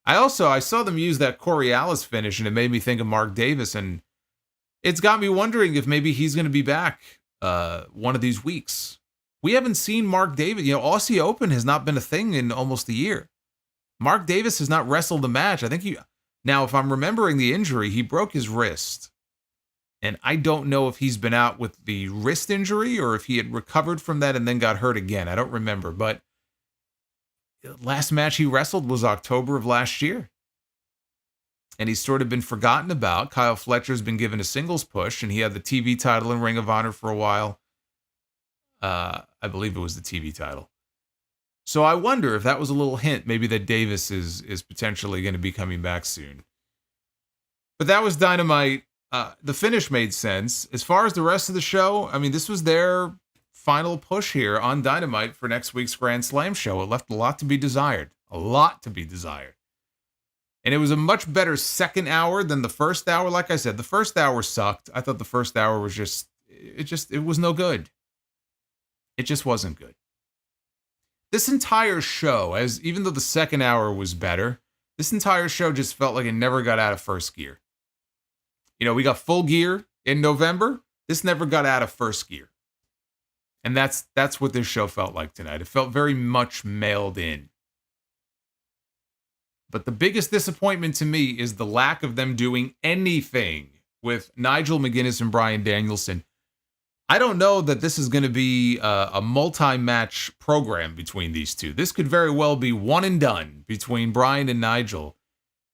I saw them use that Coriolis finish, and it made me think of Mark Davis, and it's got me wondering if maybe he's going to be back one of these weeks. We haven't seen Mark Davis. You know, Aussie Open has not been a thing in almost a year. Mark Davis has not wrestled a match. I think now, if I'm remembering the injury, he broke his wrist. And I don't know if he's been out with the wrist injury or if he had recovered from that and then got hurt again. I don't remember. But last match he wrestled was October of last year. and he's sort of been forgotten about. Kyle Fletcher's been given a singles push, and he had the TV title in Ring of Honor for a while. I believe it was the TV title. So I wonder if that was a little hint, maybe that Davis is potentially going to be coming back soon. But that was Dynamite. The finish made sense. As far as the rest of the show, I mean, this was their final push here on Dynamite for next week's Grand Slam show. It left a lot to be desired. A lot to be desired. And it was a much better second hour than the first hour. Like I said, the first hour sucked. I thought the first hour was it was no good. It just wasn't good. This entire show, even though the second hour was better, this entire show just felt like it never got out of first gear. You know, we got full gear in November. This never got out of first gear. And that's what this show felt like tonight. It felt very much mailed in. But the biggest disappointment to me is the lack of them doing anything with Nigel McGuinness and Bryan Danielson. I don't know that this is going to be a multi-match program between these two. This could very well be one and done between Bryan and Nigel.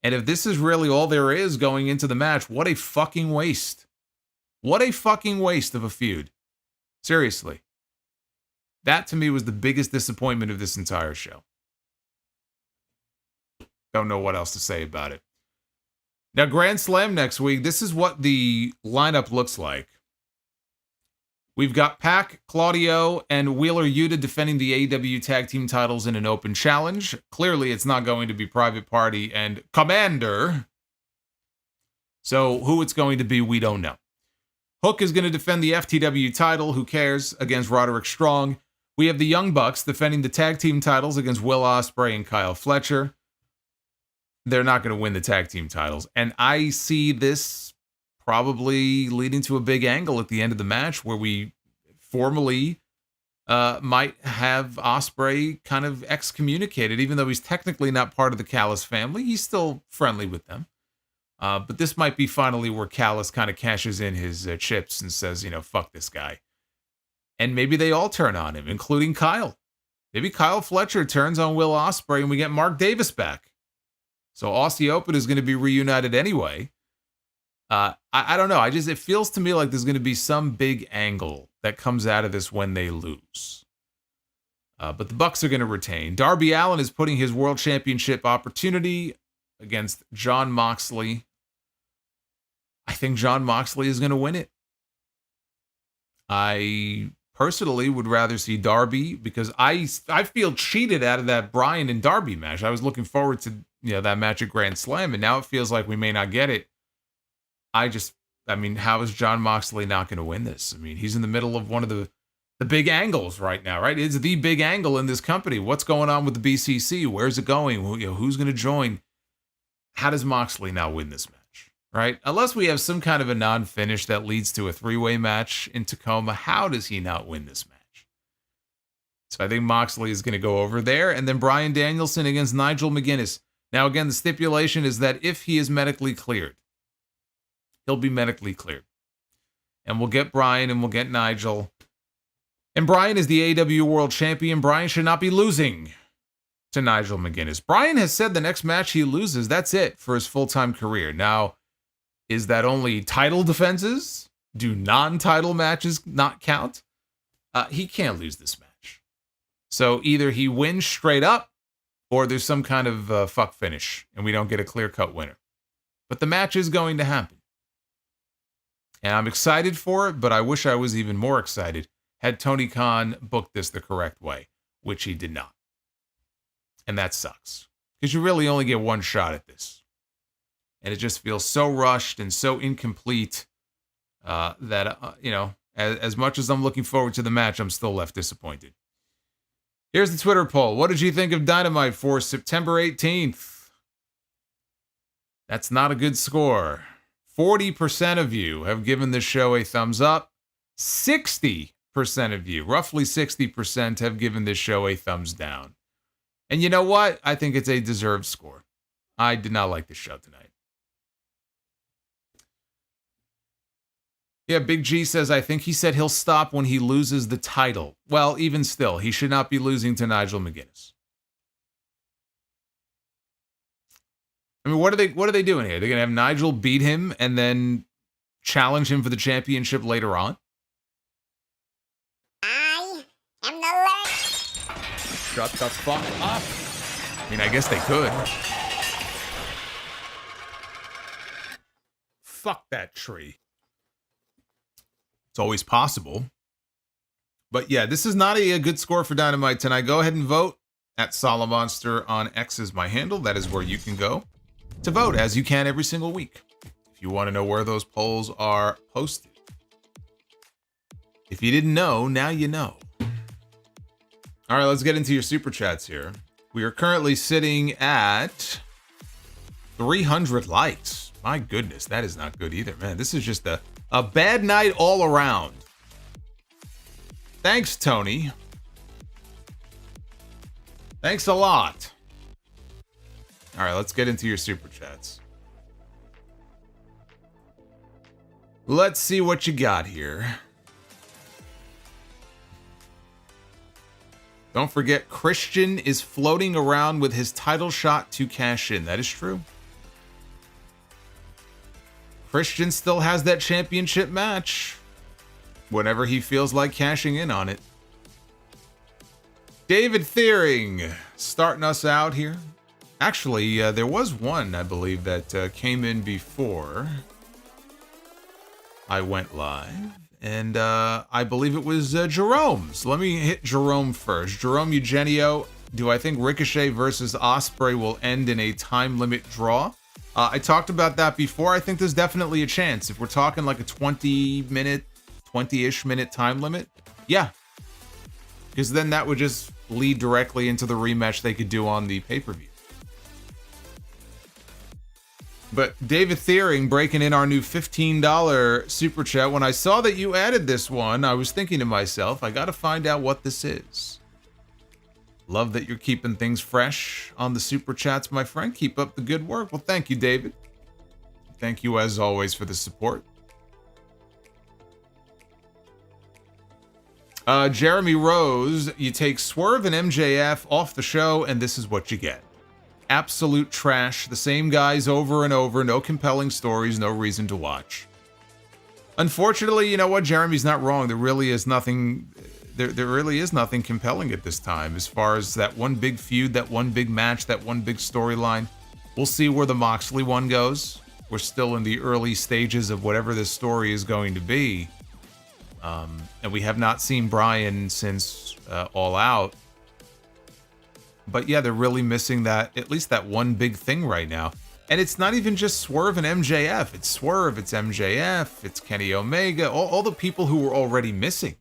And if this is really all there is going into the match, what a fucking waste. What a fucking waste of a feud. Seriously. That to me was the biggest disappointment of this entire show. Don't know what else to say about it. Now, Grand Slam next week, this is what the lineup looks like. We've got Pac, Claudio, and Wheeler Yuta defending the AEW Tag Team titles in an open challenge. Clearly, it's not going to be Private Party and Commander. So, who it's going to be, we don't know. Hook is going to defend the FTW title, who cares, against Roderick Strong. We have the Young Bucks defending the Tag Team titles against Will Ospreay and Kyle Fletcher. They're not going to win the Tag Team titles. And I see this probably leading to a big angle at the end of the match where we formally might have Ospreay kind of excommunicated, even though he's technically not part of the Callis family. He's still friendly with them. But this might be finally where Callis kind of cashes in his chips and says, fuck this guy. And maybe they all turn on him, including Kyle. Maybe Kyle Fletcher turns on Will Ospreay and we get Mark Davis back. So Aussie Open is going to be reunited anyway. I don't know. It feels to me like there's going to be some big angle that comes out of this when they lose. But the Bucks are going to retain. Darby Allin is putting his world championship opportunity against Jon Moxley. I think Jon Moxley is going to win it. I personally would rather see Darby because I feel cheated out of that Bryan and Darby match. I was looking forward to that match at Grand Slam, and now it feels like we may not get it. How is Jon Moxley not going to win this? I mean, he's in the middle of one of the big angles right now, right? It's the big angle in this company. What's going on with the BCC? Where's it going? Who's going to join? How does Moxley now win this match, right? Unless we have some kind of a non-finish that leads to a three-way match in Tacoma, how does he not win this match? So I think Moxley is going to go over there, and then Bryan Danielson against Nigel McGuinness. Now, again, the stipulation is that if he is medically cleared, he'll be medically cleared. And we'll get Bryan and we'll get Nigel. And Bryan is the AEW World Champion. Bryan should not be losing to Nigel McGuinness. Bryan has said the next match he loses, that's it for his full-time career. Now, is that only title defenses? Do non-title matches not count? He can't lose this match. So either he wins straight up or there's some kind of fuck finish and we don't get a clear-cut winner. But the match is going to happen. And I'm excited for it, but I wish I was even more excited had Tony Khan booked this the correct way, which he did not. And that sucks, because you really only get one shot at this. And it just feels so rushed and so incomplete that, as much as I'm looking forward to the match, I'm still left disappointed. Here's the Twitter poll. What did you think of Dynamite for September 18th? That's not a good score. 40% of you have given this show a thumbs up. 60% of you, roughly 60%, have given this show a thumbs down. And you know what? I think it's a deserved score. I did not like this show tonight. Yeah, Big G says, I think he said he'll stop when he loses the title. Well, even still, he should not be losing to Nigel McGuinness. I mean, what are they doing here? They're gonna have Nigel beat him and then challenge him for the championship later on? I am the Lord. Shut the fuck up. I mean, I guess they could. Fuck that tree. It's always possible. But yeah, this is not a good score for Dynamite tonight. Go ahead and vote at Solomonster on X is my handle. That is where you can go to vote, as you can every single week. If you want to know where those polls are posted. If you didn't know, now you know. All right, let's get into your super chats here. We are currently sitting at 300 likes. My goodness, that is not good either, man. This is just a bad night all around. Thanks, Tony. Thanks a lot. All right, let's get into your super chats. Let's see what you got here. Don't forget, Christian is floating around with his title shot to cash in. That is true. Christian still has that championship match whenever he feels like cashing in on it. David Thiering starting us out here. Actually, there was one, I believe, that came in before I went live. And I believe it was Jerome's. Let me hit Jerome first. Jerome Eugenio, do I think Ricochet versus Ospreay will end in a time limit draw? I talked about that before. I think there's definitely a chance. If we're talking like a 20-ish minute time limit, yeah. Because then that would just lead directly into the rematch they could do on the pay-per-view. But David Thiering breaking in our new $15 super chat. When I saw that you added this one, I was thinking to myself, I gotta find out what this is. Love that you're keeping things fresh on the super chats, my friend. Keep up the good work. Well, thank you, David. Thank you, as always, for the support. Jeremy Rose, you take Swerve and MJF off the show, and this is what you get. Absolute trash. The same guys over and over. No compelling stories. No reason to watch. Unfortunately, you know what? Jeremy's not wrong. There really is nothing... There really is nothing compelling at this time as far as that one big feud, that one big match, that one big storyline. We'll see where the Moxley one goes. We're still in the early stages of whatever this story is going to be. And we have not seen Bryan since All Out. But yeah, they're really missing that, at least that one big thing right now. And it's not even just Swerve and MJF. It's Swerve, it's MJF, it's Kenny Omega, all the people who were already missing.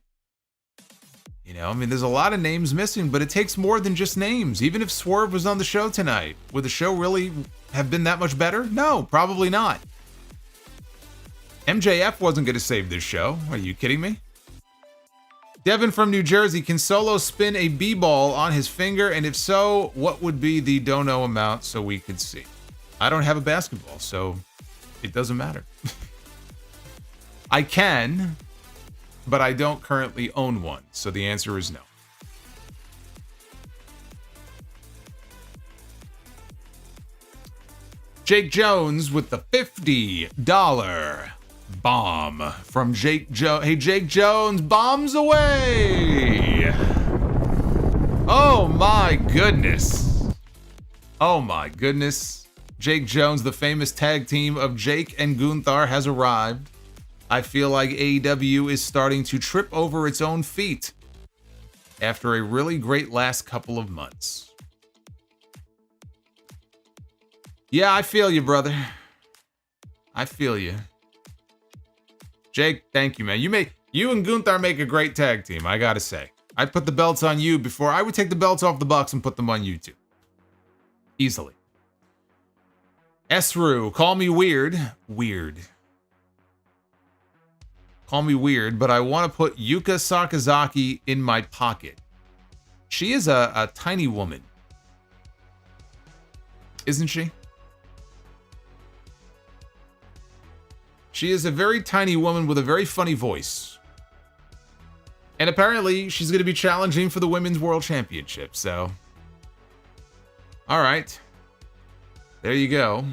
You know, I mean, there's a lot of names missing, but it takes more than just names. Even if Swerve was on the show tonight, would the show really have been that much better? No, probably not. MJF wasn't going to save this show. Are you kidding me? Devin from New Jersey, can Solo spin a B-ball on his finger? And if so, what would be the dono amount so we could see? I don't have a basketball, so it doesn't matter. I can, but I don't currently own one, so the answer is no. Jake Jones with the $50 bomb from Jake Jones. Hey, Jake Jones, bombs away! Oh my goodness. Oh my goodness. Jake Jones, the famous tag team of Jake and Gunther, has arrived. I feel like AEW is starting to trip over its own feet after a really great last couple of months. Yeah, I feel you, brother. I feel you. Jake, thank you, man. You and Gunther make a great tag team, I gotta say. I'd put the belts on you before I would take the belts off the Bucks and put them on you too. Easily. Esru, call me weird. Weird. Call me weird, but I want to put Yuka Sakazaki in my pocket. She is a tiny woman. Isn't she? She is a very tiny woman with a very funny voice. And apparently, she's going to be challenging for the Women's World Championship, so... Alright. There you go.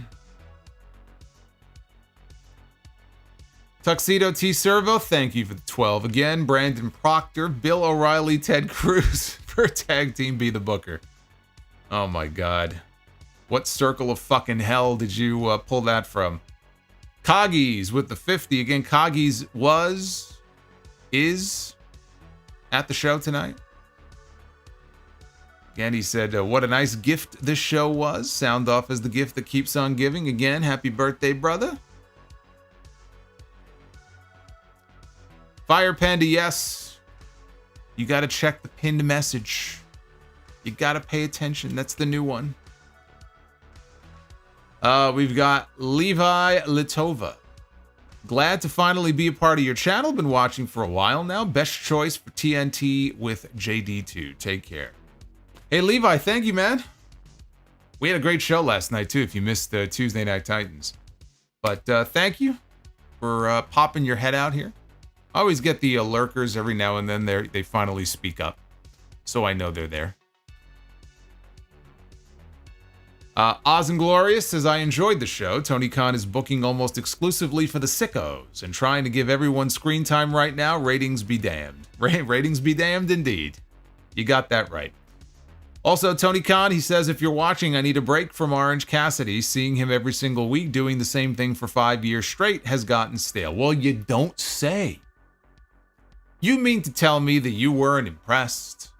Tuxedo T. Servo, thank you for the 12 again. Brandon Proctor, Bill O'Reilly, Ted Cruz for Tag Team Be the Booker. Oh my God. What circle of fucking hell did you pull that from? Coggies with the 50. Again, Coggies is at the show tonight. Again, he said, what a nice gift this show was. Sound off as the gift that keeps on giving. Again, happy birthday, brother. Fire Panda, yes. You got to check the pinned message. You got to pay attention. That's the new one. We've got Levi Litova. Glad to finally be a part of your channel. Been watching for a while now. Best choice for TNT with JD2. Take care. Hey, Levi, thank you, man. We had a great show last night, too, if you missed Tuesday Night Titans. But thank you for popping your head out here. I always get the lurkers every now and then. They finally speak up, so I know they're there. Oz and Glorious says, I enjoyed the show. Tony Khan is booking almost exclusively for the sickos and trying to give everyone screen time right now. Ratings be damned. Ratings be damned indeed. You got that right. Also, Tony Khan, he says, if you're watching, I need a break from Orange Cassidy. Seeing him every single week doing the same thing for 5 years straight has gotten stale. Well, you don't say. You mean to tell me that you weren't impressed?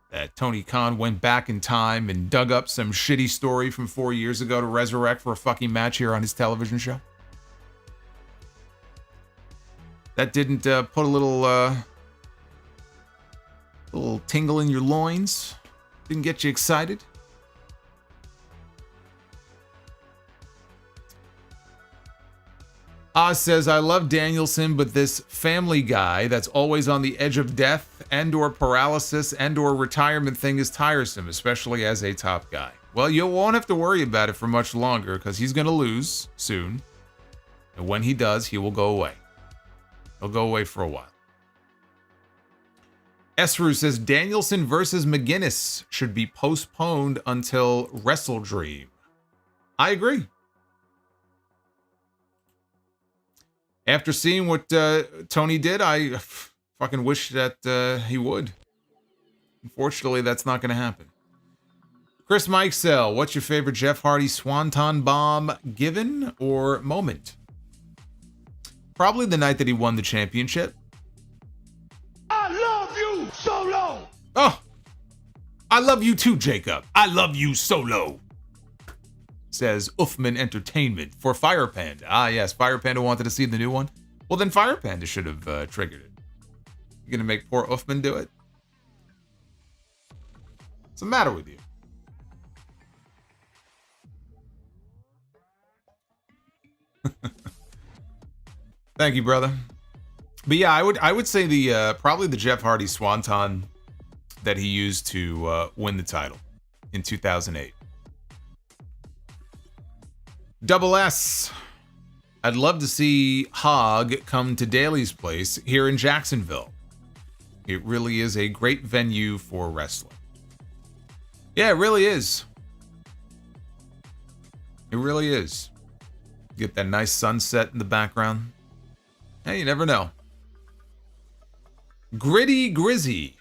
That Tony Khan went back in time and dug up some shitty story from 4 years ago to resurrect for a fucking match here on his television show? That didn't put a little tingle in your loins? Didn't get you excited? Oz says, I love Danielson, but this family guy that's always on the edge of death and or paralysis and or retirement thing is tiresome, especially as a top guy. Well, you won't have to worry about it for much longer because he's going to lose soon. And when he does, he will go away. He'll go away for a while. Esru says, Danielson versus McGuinness should be postponed until Wrestle Dream. I agree. After seeing what Tony did, I fucking wish that he would. Unfortunately, that's not going to happen. Chris Mikesell, what's your favorite Jeff Hardy Swanton Bomb given or moment? Probably the night that he won the championship. I love you, Solo! Oh, I love you too, Jacob. I love you, Solo. Says Uffman Entertainment for Fire Panda. Ah, yes, Fire Panda wanted to see the new one. Well, then Fire Panda should have triggered it. You gonna make poor Uffman do it? What's the matter with you? Thank you, brother. But yeah, I would say the probably the Jeff Hardy Swanton that he used to win the title in 2008. Double S. I'd love to see Hog come to Daly's Place here in Jacksonville. It really is a great venue for wrestling. Yeah, it really is. It really is. Get that nice sunset in the background. Hey, you never know. Gritty Grizzy.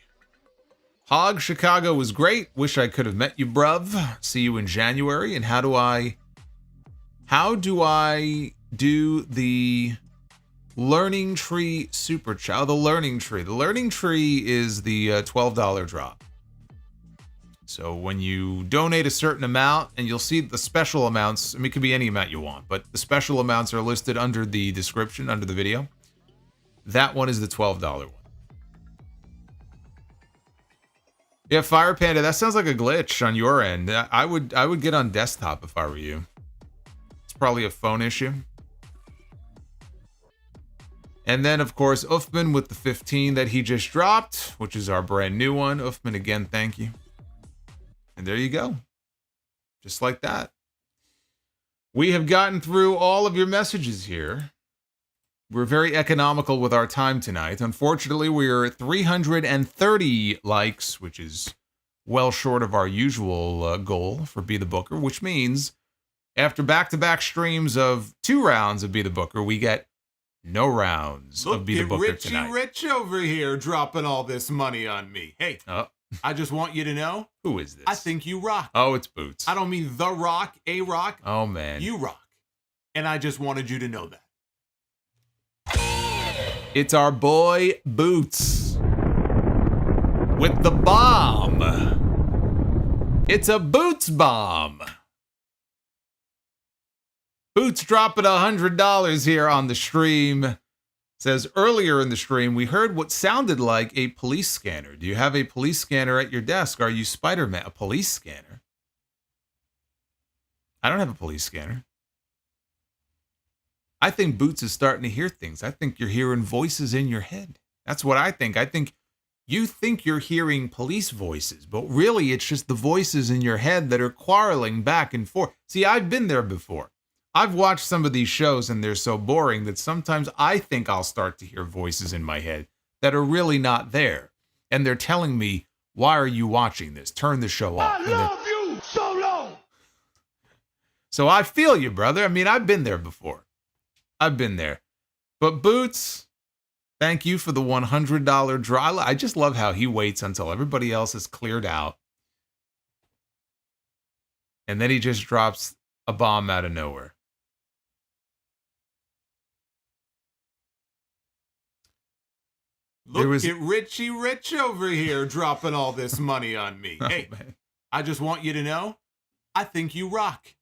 Hog Chicago was great. Wish I could have met you, bruv. See you in January. And how do I do the Learning Tree Super Chat? Oh, the Learning Tree. The Learning Tree is the $12 drop. So when you donate a certain amount, and you'll see the special amounts, I mean, it could be any amount you want, but the special amounts are listed under the description, under the video. That one is the $12 one. Yeah, Fire Panda, that sounds like a glitch on your end. I would get on desktop if I were you. It's probably a phone issue. And then, of course, Uffman with the 15 that he just dropped, which is our brand new one. Uffman, again, thank you. And there you go. Just like that. We have gotten through all of your messages here. We're very economical with our time tonight. Unfortunately, we're at 330 likes, which is well short of our usual goal for Be the Booker, which means After back-to-back streams of 2 rounds of Be the Booker, we get no rounds of Be the Booker Richie tonight. Rich over here dropping all this money on me. Hey, I just want you to know. Who is this? I think you rock. Oh, it's Boots. I don't mean The Rock, A Rock. Oh, man. You rock. And I just wanted you to know that. It's our boy Boots with the bomb. It's a Boots bomb. Boots dropping $100 here on the stream. Says earlier in the stream, we heard what sounded like a police scanner. Do you have a police scanner at your desk? Are you Spider-Man? A police scanner? I don't have a police scanner. I think Boots is starting to hear things. I think you're hearing voices in your head. That's what I think. I think you think you're hearing police voices, but really it's just the voices in your head that are quarreling back and forth. See, I've been there before. I've watched some of these shows and they're so boring that sometimes I think I'll start to hear voices in my head that are really not there. And they're telling me, why are you watching this? Turn the show off. I love you, Solo. So I feel you, brother. I mean, I've been there before. I've been there. But Boots, thank you for the $100 dry. I just love how he waits until everybody else is cleared out. And then he just drops a bomb out of nowhere. Look at Richie Rich over here dropping all this money on me. Hey, man. I just want you to know, I think you rock.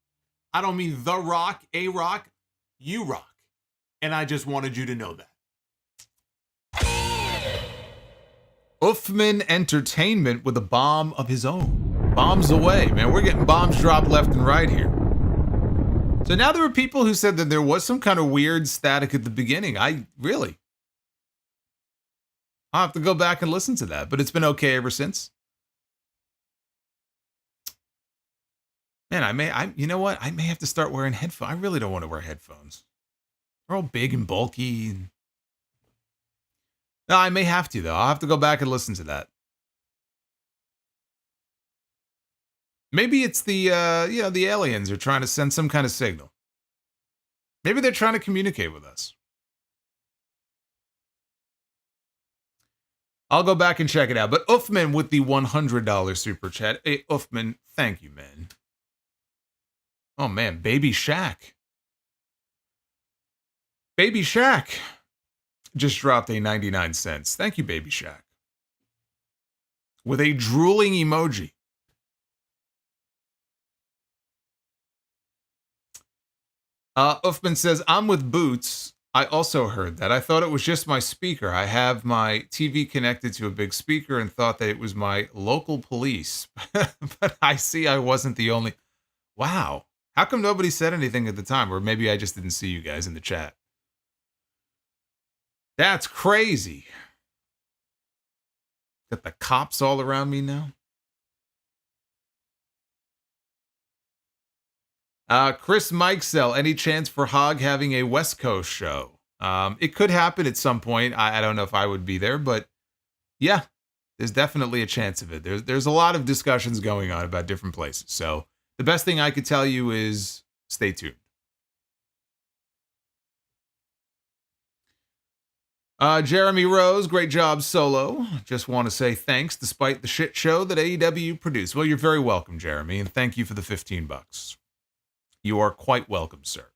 I don't mean The Rock, A Rock. You rock. And I just wanted you to know that. Uffman Entertainment with a bomb of his own. Bombs away, man. We're getting bombs dropped left and right here. So now there were people who said that there was some kind of weird static at the beginning. I'll have to go back and listen to that, but it's been okay ever since. Man, you know what? I may have to start wearing headphones. I really don't want to wear headphones. They're all big and bulky. No, I may have to, though. I'll have to go back and listen to that. Maybe it's the aliens are trying to send some kind of signal. Maybe they're trying to communicate with us. I'll go back and check it out. But Uffman with the $100 super chat. Hey, Uffman, thank you, man. Oh, man, Baby Shaq. Baby Shaq just dropped a 99 cents. Thank you, Baby Shaq. With a drooling emoji. Uffman says, I'm with Boots. I also heard that. I thought it was just my speaker. I have my TV connected to a big speaker and thought that it was my local police. But I see I wasn't the only. Wow. How come nobody said anything at the time? Or maybe I just didn't see you guys in the chat. That's crazy. Got the cops all around me now. Chris Mikesell, any chance for Hog having a West Coast show? It could happen at some point. I don't know if I would be there, but yeah, there's definitely a chance of it. There's a lot of discussions going on about different places. So the best thing I could tell you is stay tuned. Jeremy Rose, great job solo. Just want to say thanks despite the shit show that AEW produced. Well, you're very welcome, Jeremy, and thank you for the $15. You are quite welcome, sir.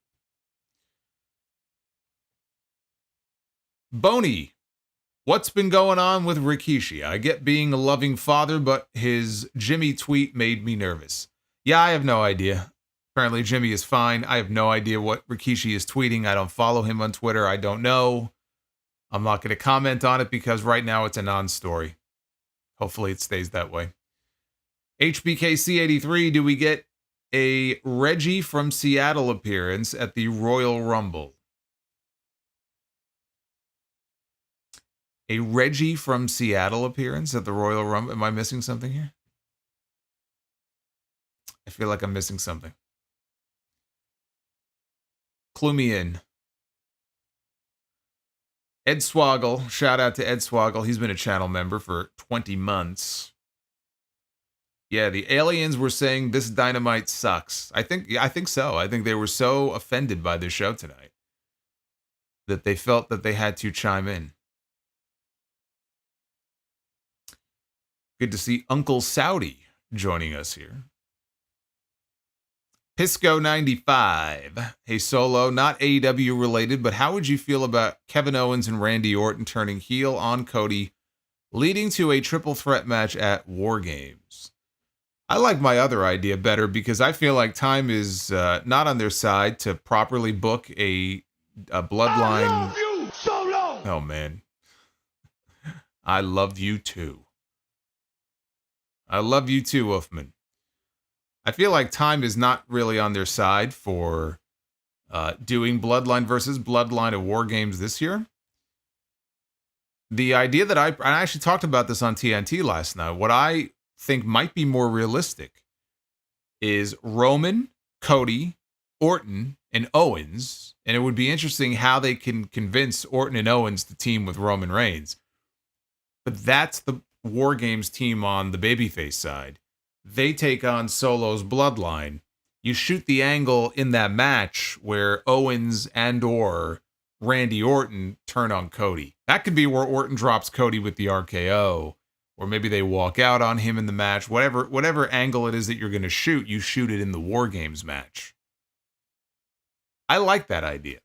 Boney, what's been going on with Rikishi? I get being a loving father, but his Jimmy tweet made me nervous. Yeah, I have no idea. Apparently Jimmy is fine. I have no idea what Rikishi is tweeting. I don't follow him on Twitter. I don't know. I'm not going to comment on it because right now it's a non-story. Hopefully it stays that way. HBKC83, do we get a Reggie from Seattle appearance at the Royal Rumble? A Reggie from Seattle appearance at the Royal Rumble? Am I missing something here? I feel like I'm missing something. Clue me in. Ed Swoggle, shout out to Ed Swoggle. He's been a channel member for 20 months. Yeah, the aliens were saying this Dynamite sucks. I think so. I think they were so offended by the show tonight that they felt that they had to chime in. Good to see Uncle Saudi joining us here. Pisco95. Hey, Solo, not AEW related, but how would you feel about Kevin Owens and Randy Orton turning heel on Cody, leading to a triple threat match at War Games? I like my other idea better because I feel like time is not on their side to properly book a bloodline. I love you, Solo. Oh, man. I love you too. I love you too, Wolfman. I feel like time is not really on their side for doing Bloodline versus Bloodline at War Games this year. The idea that I actually talked about this on TNT last night, what I think might be more realistic is Roman, Cody, Orton, and Owens. And it would be interesting how they can convince Orton and Owens to team with Roman Reigns. But that's the War Games team on the babyface side. They take on Solo's Bloodline. You shoot the angle in that match where Owens and or Randy Orton turn on Cody. That could be where Orton drops Cody with the RKO, or maybe they walk out on him in the match. Whatever angle it is that you're going to shoot, you shoot it in the War Games match. I like that idea.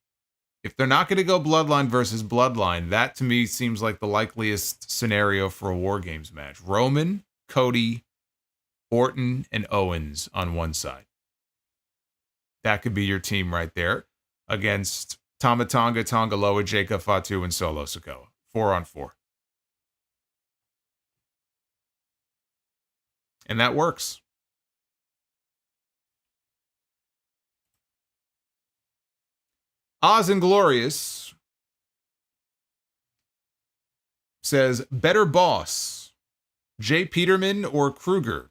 If they're not going to go Bloodline versus Bloodline, that to me seems like the likeliest scenario for a War Games match. Roman, Cody, Orton, and Owens on one side. That could be your team right there against Tama Tonga, Tonga Loa, Jacob Fatu, and Solo Sikoa. 4-on-4. And that works. Oz and Glorious says, better boss, Jay Peterman or Kruger?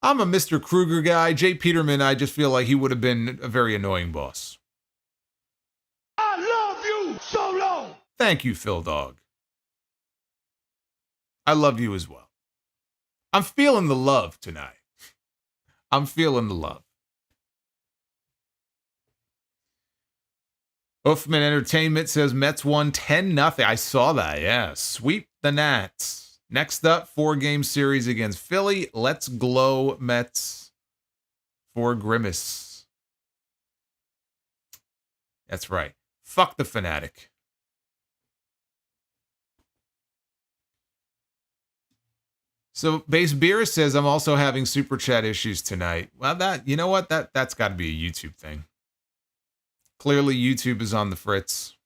I'm a Mr. Kruger guy. Jay Peterman, I just feel like he would have been a very annoying boss. I love you, Solo. Thank you, Phil Dog. I love you as well. I'm feeling the love tonight. I'm feeling the love. Uffman Entertainment says Mets won 10-0. I saw that, yeah. Sweep the Nats. Next up, 4-game series against Philly. Let's glow, Mets, for Grimace. That's right. Fuck the Fanatic. So Base Beer says I'm also having super chat issues tonight. Well, you know what? That's got to be a YouTube thing. Clearly, YouTube is on the fritz.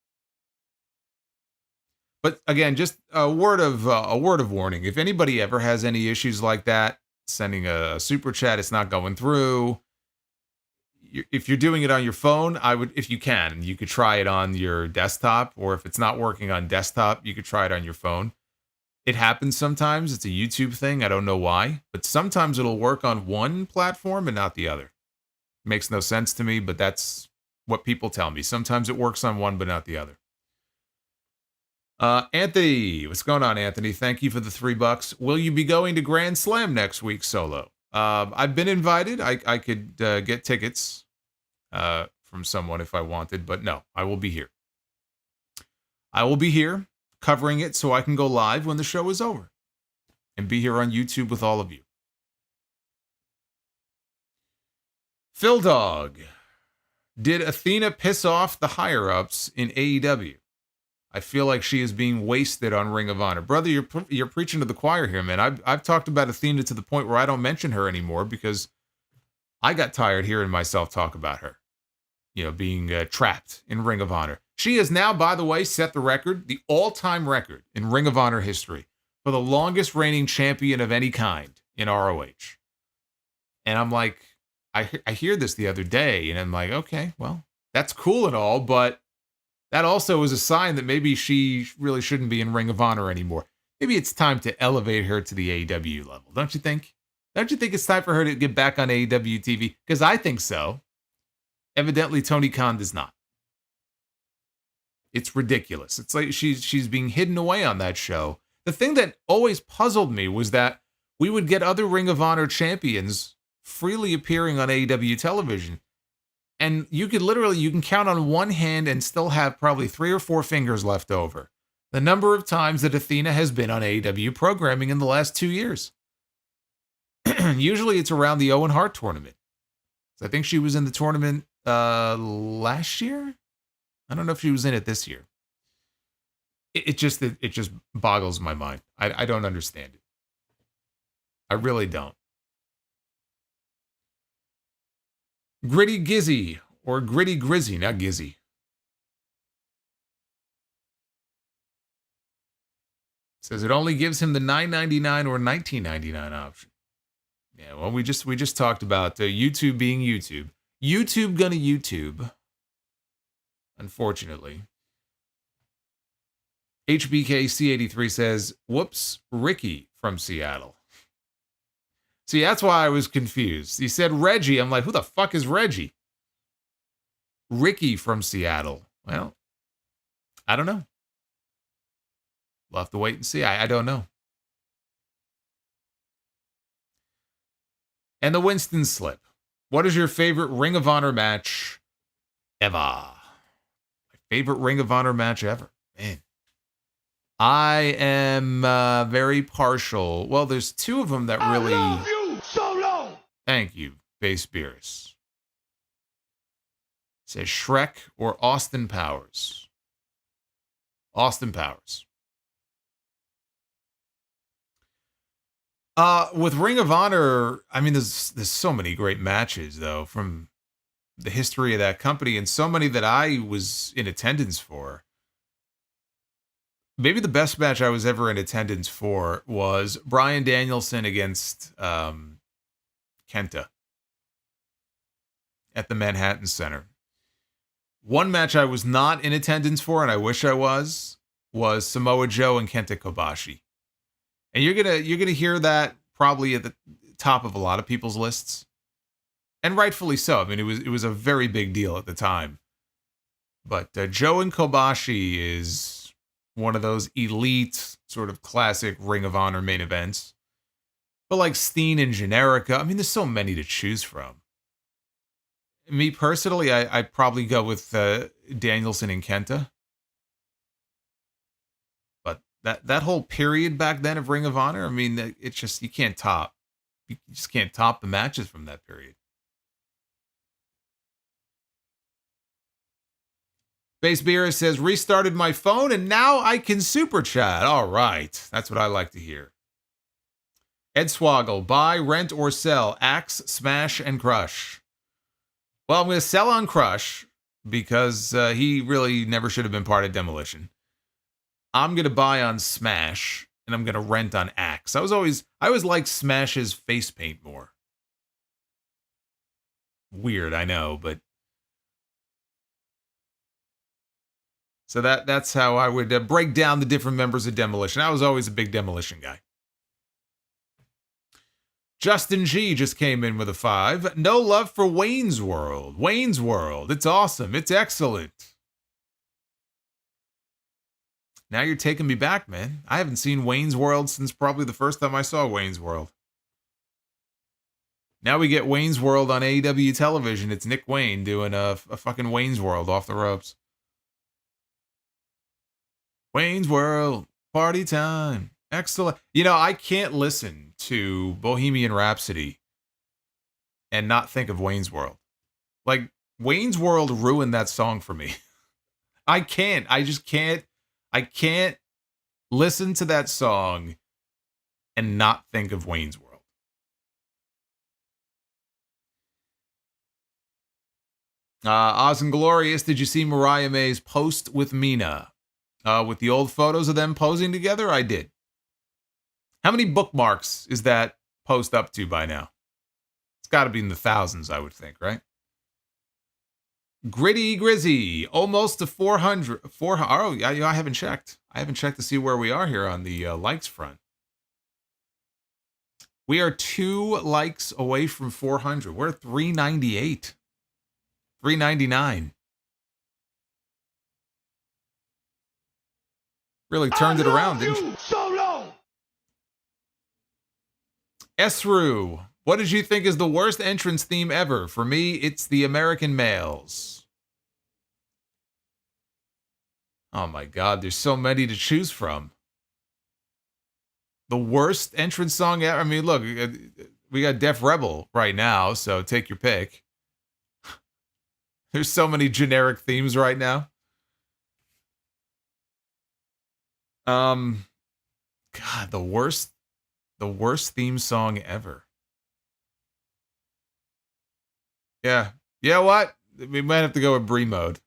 But again, just a word of warning. If anybody ever has any issues like that, sending a super chat, it's not going through. If you're doing it on your phone, if you can, you could try it on your desktop, or if it's not working on desktop, you could try it on your phone. It happens sometimes. It's a YouTube thing. I don't know why, but sometimes it'll work on one platform and not the other. Makes no sense to me, but that's what people tell me. Sometimes it works on one, but not the other. Anthony, what's going on, Anthony? Thank you for the $3. Will you be going to Grand Slam next week, Solo? I've been invited. I could get tickets from someone if I wanted, but no, I will be here. I will be here covering it so I can go live when the show is over and be here on YouTube with all of you. Phil Dog, did Athena piss off the higher-ups in AEW? I feel like she is being wasted on Ring of Honor. Brother, you're preaching to the choir here, man. I've talked about Athena to the point where I don't mention her anymore because I got tired hearing myself talk about her. You know, being trapped in Ring of Honor. She has now, by the way, set the record, the all-time record in Ring of Honor history for the longest reigning champion of any kind in ROH. And I'm like, I hear this the other day, and I'm like, okay, well, that's cool and all, but that also is a sign that maybe she really shouldn't be in Ring of Honor anymore. Maybe it's time to elevate her to the AEW level, don't you think? Don't you think it's time for her to get back on AEW TV? Because I think so. Evidently, Tony Khan does not. It's ridiculous. It's like she's being hidden away on that show. The thing that always puzzled me was that we would get other Ring of Honor champions freely appearing on AEW television. And you can count on one hand and still have probably 3 or 4 fingers left over the number of times that Athena has been on AEW programming in the last 2 years. Usually it's around the Owen Hart tournament. I think she was in the tournament last year. I don't know if she was in it this year. It just boggles my mind. I don't understand it. I really don't. Gritty Gizzy, or Gritty Grizzy, not Gizzy. Says it only gives him the $9.99 or $19.99 option. Yeah, well, we just talked about YouTube being YouTube. YouTube gonna YouTube. Unfortunately. HBKC83 says, whoops, Ricky from Seattle. See, that's why I was confused. He said Reggie. I'm like, who the fuck is Reggie? Ricky from Seattle. Well, I don't know. We'll have to wait and see. I don't know. And the Winston slip. What is your favorite Ring of Honor match ever? My favorite Ring of Honor match ever. Man. I am very partial. Well, there's 2 of them that really... I love you, Solo! Thank you, Base Beerus. It says Shrek or Austin Powers. Austin Powers. With Ring of Honor, I mean, there's so many great matches, though, from the history of that company, and so many that I was in attendance for. Maybe the best match I was ever in attendance for was Bryan Danielson against Kenta at the Manhattan Center. One match I was not in attendance for, and I wish I was Samoa Joe and Kenta Kobashi. And you're gonna hear that probably at the top of a lot of people's lists, and rightfully so. I mean, it was a very big deal at the time. But Joe and Kobashi is one of those elite sort of classic Ring of Honor main events. But like Steen and Generica, I mean, there's so many to choose from. Me personally, I'd probably go with Danielson and Kenta. But that whole period back then of Ring of Honor, I mean, it's just, you can't top. You just can't top the matches from that period. Base Beer says, restarted my phone and now I can super chat. All right. That's what I like to hear. Ed Swoggle, buy, rent, or sell, Axe, Smash, and Crush. Well, I'm going to sell on Crush because he really never should have been part of Demolition. I'm going to buy on Smash and I'm going to rent on Axe. I always liked Smash's face paint more. Weird, I know, but so that's how I would break down the different members of Demolition. I was always a big Demolition guy. Justin G just came in with a 5. No love for Wayne's World. Wayne's World. It's awesome. It's excellent. Now you're taking me back, man. I haven't seen Wayne's World since probably the first time I saw Wayne's World. Now we get Wayne's World on AEW television. It's Nick Wayne doing a fucking Wayne's World off the ropes. Wayne's World, party time. Excellent. You know, I can't listen to Bohemian Rhapsody and not think of Wayne's World. Like, Wayne's World ruined that song for me. I can't. I just can't. I can't listen to that song and not think of Wayne's World. Oz and Glorious, did you see Mariah May's post with Mina? With the old photos of them posing together? I did. How many bookmarks is that post up to by now? It's got to be in the thousands, I would think, right? Gritty Grizzy, almost to 400. Oh, yeah, I haven't checked. I haven't checked to see where we are here on the likes front. We are 2 likes away from 400. We're at 398. 399. Really turned it around, didn't you? Solo! Esru, what did you think is the worst entrance theme ever? For me, it's the American Males. Oh my God, there's so many to choose from. The worst entrance song ever? I mean, look, we got Def Rebel right now, so take your pick. There's so many generic themes right now. God, the worst theme song ever. Yeah. Yeah, what? We might have to go with Brie mode.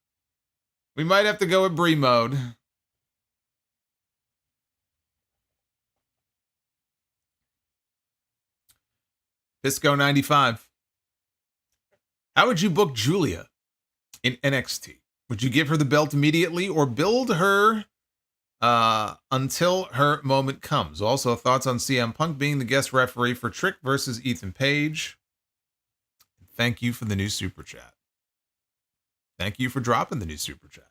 We might have to go with Brie mode. Pisco 95. How would you book Julia in NXT? Would you give her the belt immediately or build her until her moment comes? Also, thoughts on CM Punk being the guest referee for Trick versus Ethan Page. Thank you for the new super chat. Thank you for dropping the new super chat.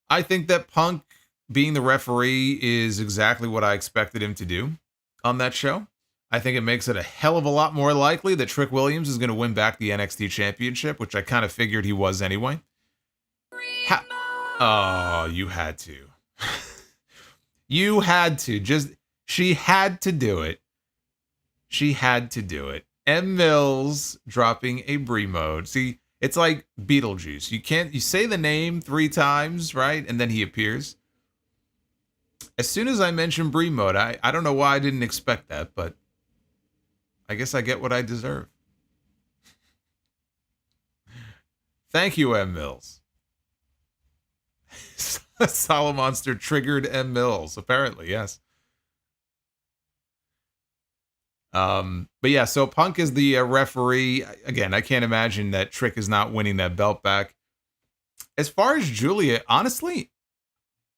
I think that Punk being the referee is exactly what I expected him to do on that show. I think it makes it a hell of a lot more likely that Trick Williams is going to win back the NXT Championship, which I kind of figured he was anyway. Oh, you had to. You had to. She had to do it. She had to do it. M. Mills dropping a Brie mode. See, it's like Beetlejuice. You say the name 3 times, right? And then he appears. As soon as I mention Brie mode, I don't know why I didn't expect that, but I guess I get what I deserve. Thank you, M. Mills. Solomonster triggered M. Mills, apparently, yes. But yeah, so Punk is the referee. Again, I can't imagine that Trick is not winning that belt back. As far as Julia, honestly,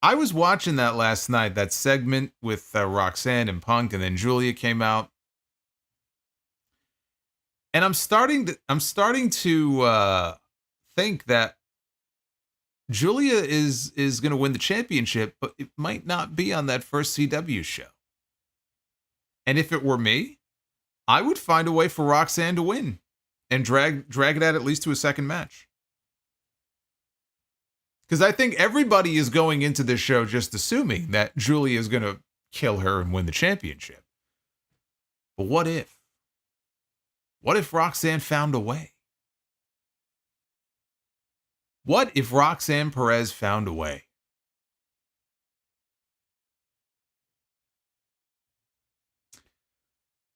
I was watching that last night, that segment with Roxanne and Punk, and then Julia came out. And I'm starting to think that Julia is going to win the championship, but it might not be on that first CW show. And if it were me, I would find a way for Roxanne to win and drag it out at least to a second match. Because I think everybody is going into this show just assuming that Julia is going to kill her and win the championship. But what if? What if Roxanne found a way? What if Roxanne Perez found a way?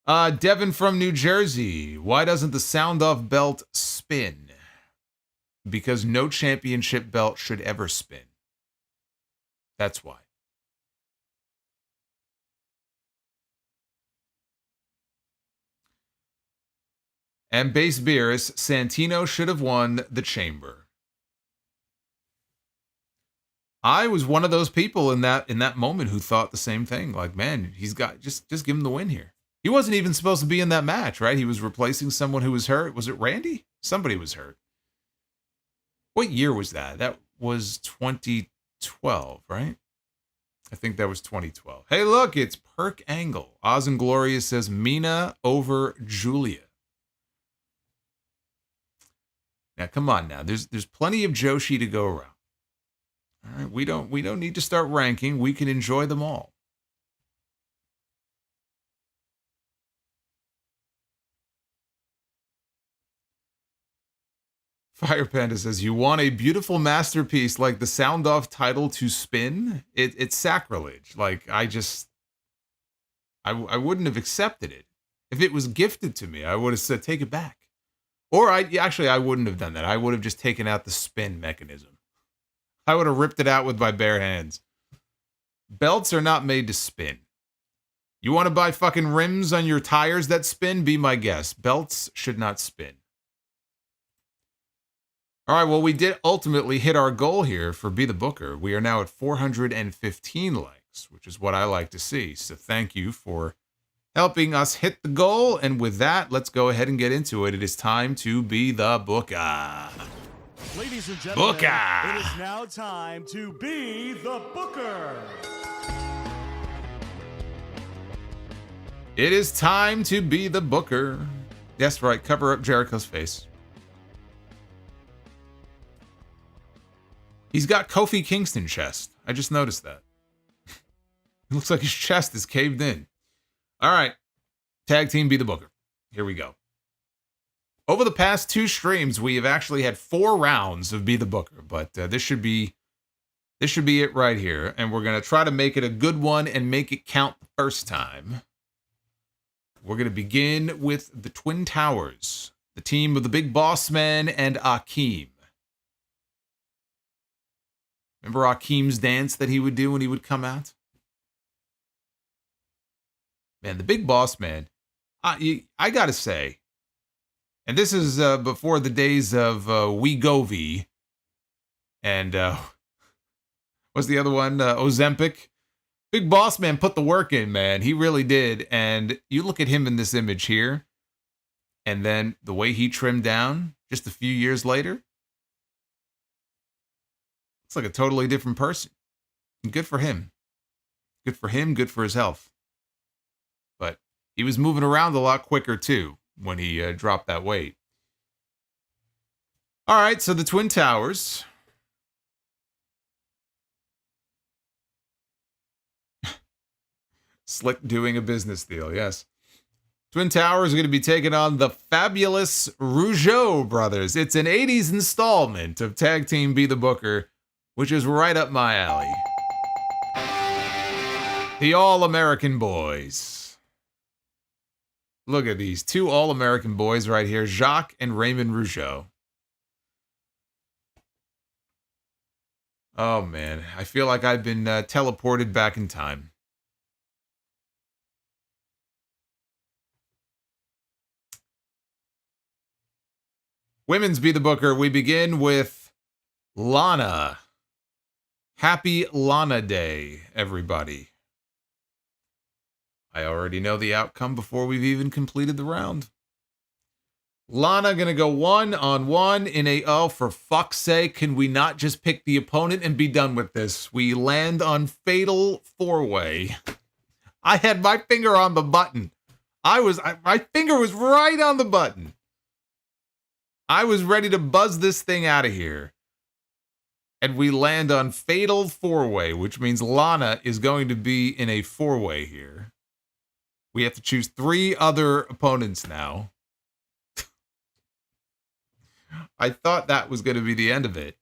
Devin from New Jersey. Why doesn't the sound off belt spin? Because no championship belt should ever spin. That's why. And Base Beerus, Santino should have won the Chamber. I was one of those people in that moment who thought the same thing. Like, man, he's got just give him the win here. He wasn't even supposed to be in that match, right? He was replacing someone who was hurt. Was it Randy? Somebody was hurt. What year was that? That was 2012, right? I think that was 2012. Hey, look, it's Perk Angle. Oz and Gloria says Mina over Julia. Now, come on now. There's plenty of Joshi to go around. All right, we don't need to start ranking. We can enjoy them all. Fire Panda says, you want a beautiful masterpiece like the sound off title to spin? It's sacrilege. Like, I wouldn't have accepted it. If it was gifted to me, I would have said, take it back. Or I wouldn't have done that. I would have just taken out the spin mechanism. I would have ripped it out with my bare hands. Belts are not made to spin. You want to buy fucking rims on your tires that spin? Be my guest. Belts should not spin. All right, well, we did ultimately hit our goal here for Be the Booker. We are now at 415 likes, which is what I like to see. So thank you for helping us hit the goal. And with that, let's go ahead and get into it. It is time to Be the Booker. Ladies and gentlemen, Booker. It is now time to Be the Booker. It is time to be the booker. That's right, cover up Jericho's face. He's got Kofi Kingston chest. I just noticed that. It looks like his chest is caved in. All right, tag team be the booker. Here we go. Over the past 2 streams, we have actually had 4 rounds of be the booker, but this should be it right here, and we're gonna try to make it a good one and make it count the first time. We're gonna begin with the Twin Towers, the team of the Big Boss Man and Akeem. Remember Akeem's dance that he would do when he would come out? Man, the Big Boss Man, I gotta say, and this is before the days of Wegovy and what's the other one? Ozempic. Big Boss Man put the work in, man. He really did. And you look at him in this image here, and then the way he trimmed down just a few years later, it's like a totally different person. And good for him. Good for him, good for his health. But he was moving around a lot quicker, too, when he dropped that weight. All right, so the Twin Towers. Slick doing a business deal, yes. Twin Towers are going to be taking on the fabulous Rougeau brothers. It's an 80s installment of Tag Team Be the Booker, which is right up my alley. The All-American Boys. Look at these 2 All-American boys right here, Jacques and Raymond Rougeau. Oh, man. I feel like I've been teleported back in time. Women's Be the Booker, we begin with Lana. Happy Lana Day, everybody. I already know the outcome before we've even completed the round. Lana gonna go 1-on-1 in a, oh, for fuck's sake, can we not just pick the opponent and be done with this? We land on Fatal 4-Way. I had my finger on the button. My finger was right on the button. I was ready to buzz this thing out of here. And we land on Fatal 4-Way, which means Lana is going to be in a 4-way here. We have to choose 3 other opponents now. I thought that was going to be the end of it.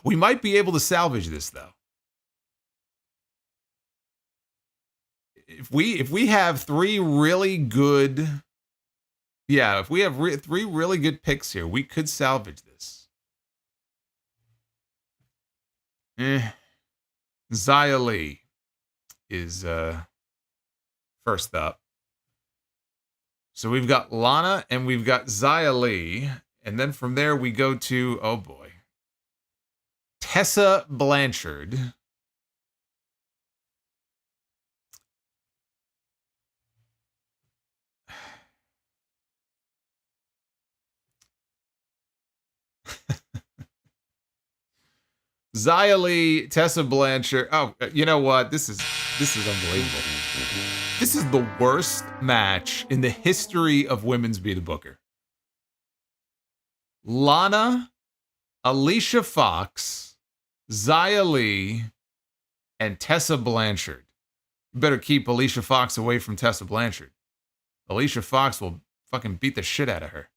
We might be able to salvage this, though. If we have 3 really good... Yeah, if we have 3 really good picks here, we could salvage this. Xia Li is first up. So we've got Lana and we've got Xia Li. And then from there we go to, oh boy, Tessa Blanchard. Xia Li, Tessa Blanchard. Oh, you know what? This is unbelievable. This is the worst match in the history of Women's Be the Booker. Lana, Alicia Fox, Xia Li, and Tessa Blanchard. You better keep Alicia Fox away from Tessa Blanchard. Alicia Fox will fucking beat the shit out of her.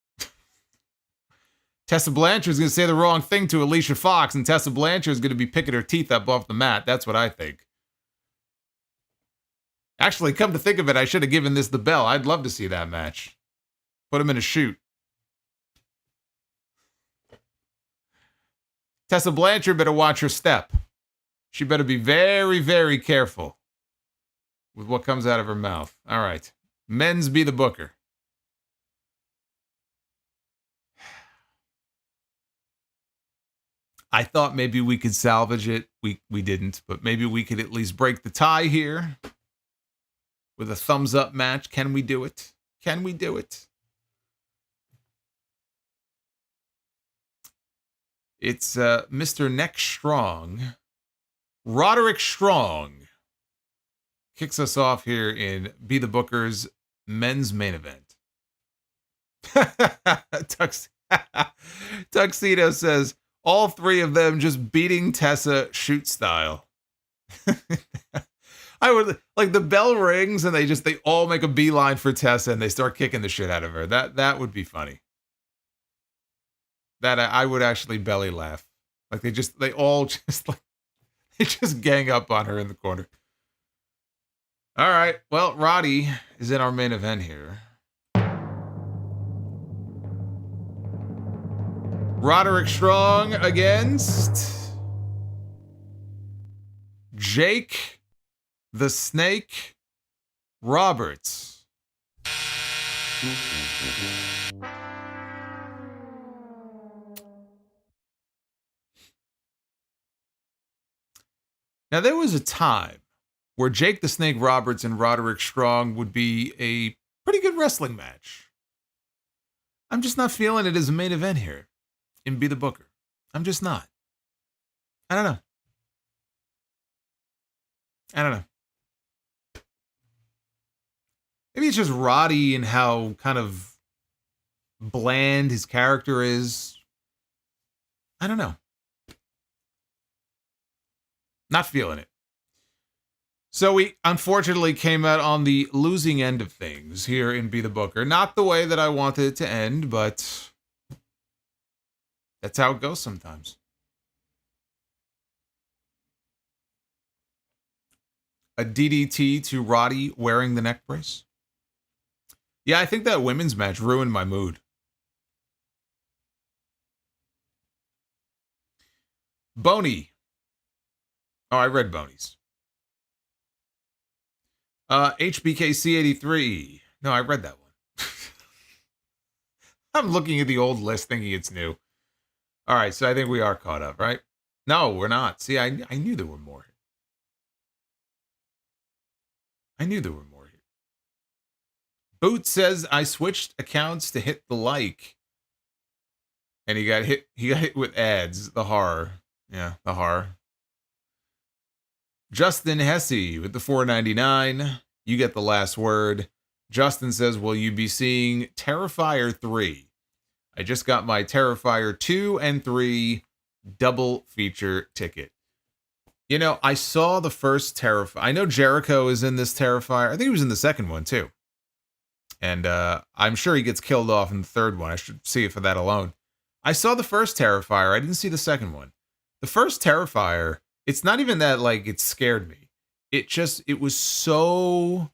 Tessa Blanchard is going to say the wrong thing to Alicia Fox, and Tessa Blanchard is going to be picking her teeth up off the mat. That's what I think. Actually, come to think of it, I should have given this the bell. I'd love to see that match. Put him in a shoot. Tessa Blanchard better watch her step. She better be very, very careful with what comes out of her mouth. All right. Men's Be the Booker. I thought maybe we could salvage it. We didn't, but maybe we could at least break the tie here with a thumbs up match. Can we do it? Can we do it? It's Mr. Neck Strong, Roderick Strong, kicks us off here in Be the Booker's men's main event. Tuxedo says, all three of them just beating Tessa shoot style. I would like the bell rings and they all make a beeline for Tessa and they start kicking the shit out of her. That would be funny. That I would actually belly laugh. Like they all just gang up on her in the corner. All right. Well, Roddy is in our main event here. Roderick Strong against Jake the Snake Roberts. Now, there was a time where Jake the Snake Roberts and Roderick Strong would be a pretty good wrestling match. I'm just not feeling it as a main event here in Be the Booker. I'm just not. I don't know. Maybe it's just Roddy and how kind of bland his character is. I don't know. Not feeling it. So we unfortunately came out on the losing end of things here in Be the Booker. Not the way that I wanted it to end, but that's how it goes sometimes. A DDT to Roddy wearing the neck brace. Yeah, I think that women's match ruined my mood. Boney. Oh, I read Boney's. HBKC83. No, I read that one. I'm looking at the old list thinking it's new. All right, so I think we are caught up, right? No, we're not. See, I knew there were more. I knew there were more here. Boot says I switched accounts to hit the like. And he got hit with ads. The horror. Yeah, the horror. Justin Hesse with the $4.99. You get the last word. Justin says, will you be seeing Terrifier 3? I just got my Terrifier 2 and 3 double feature ticket. You know, I saw the first Terrifier. I know Jericho is in this Terrifier. I think he was in the second one, too. And I'm sure he gets killed off in the third one. I should see it for that alone. I saw the first Terrifier. I didn't see the second one. The first Terrifier, it's not even that, like, it scared me. It was so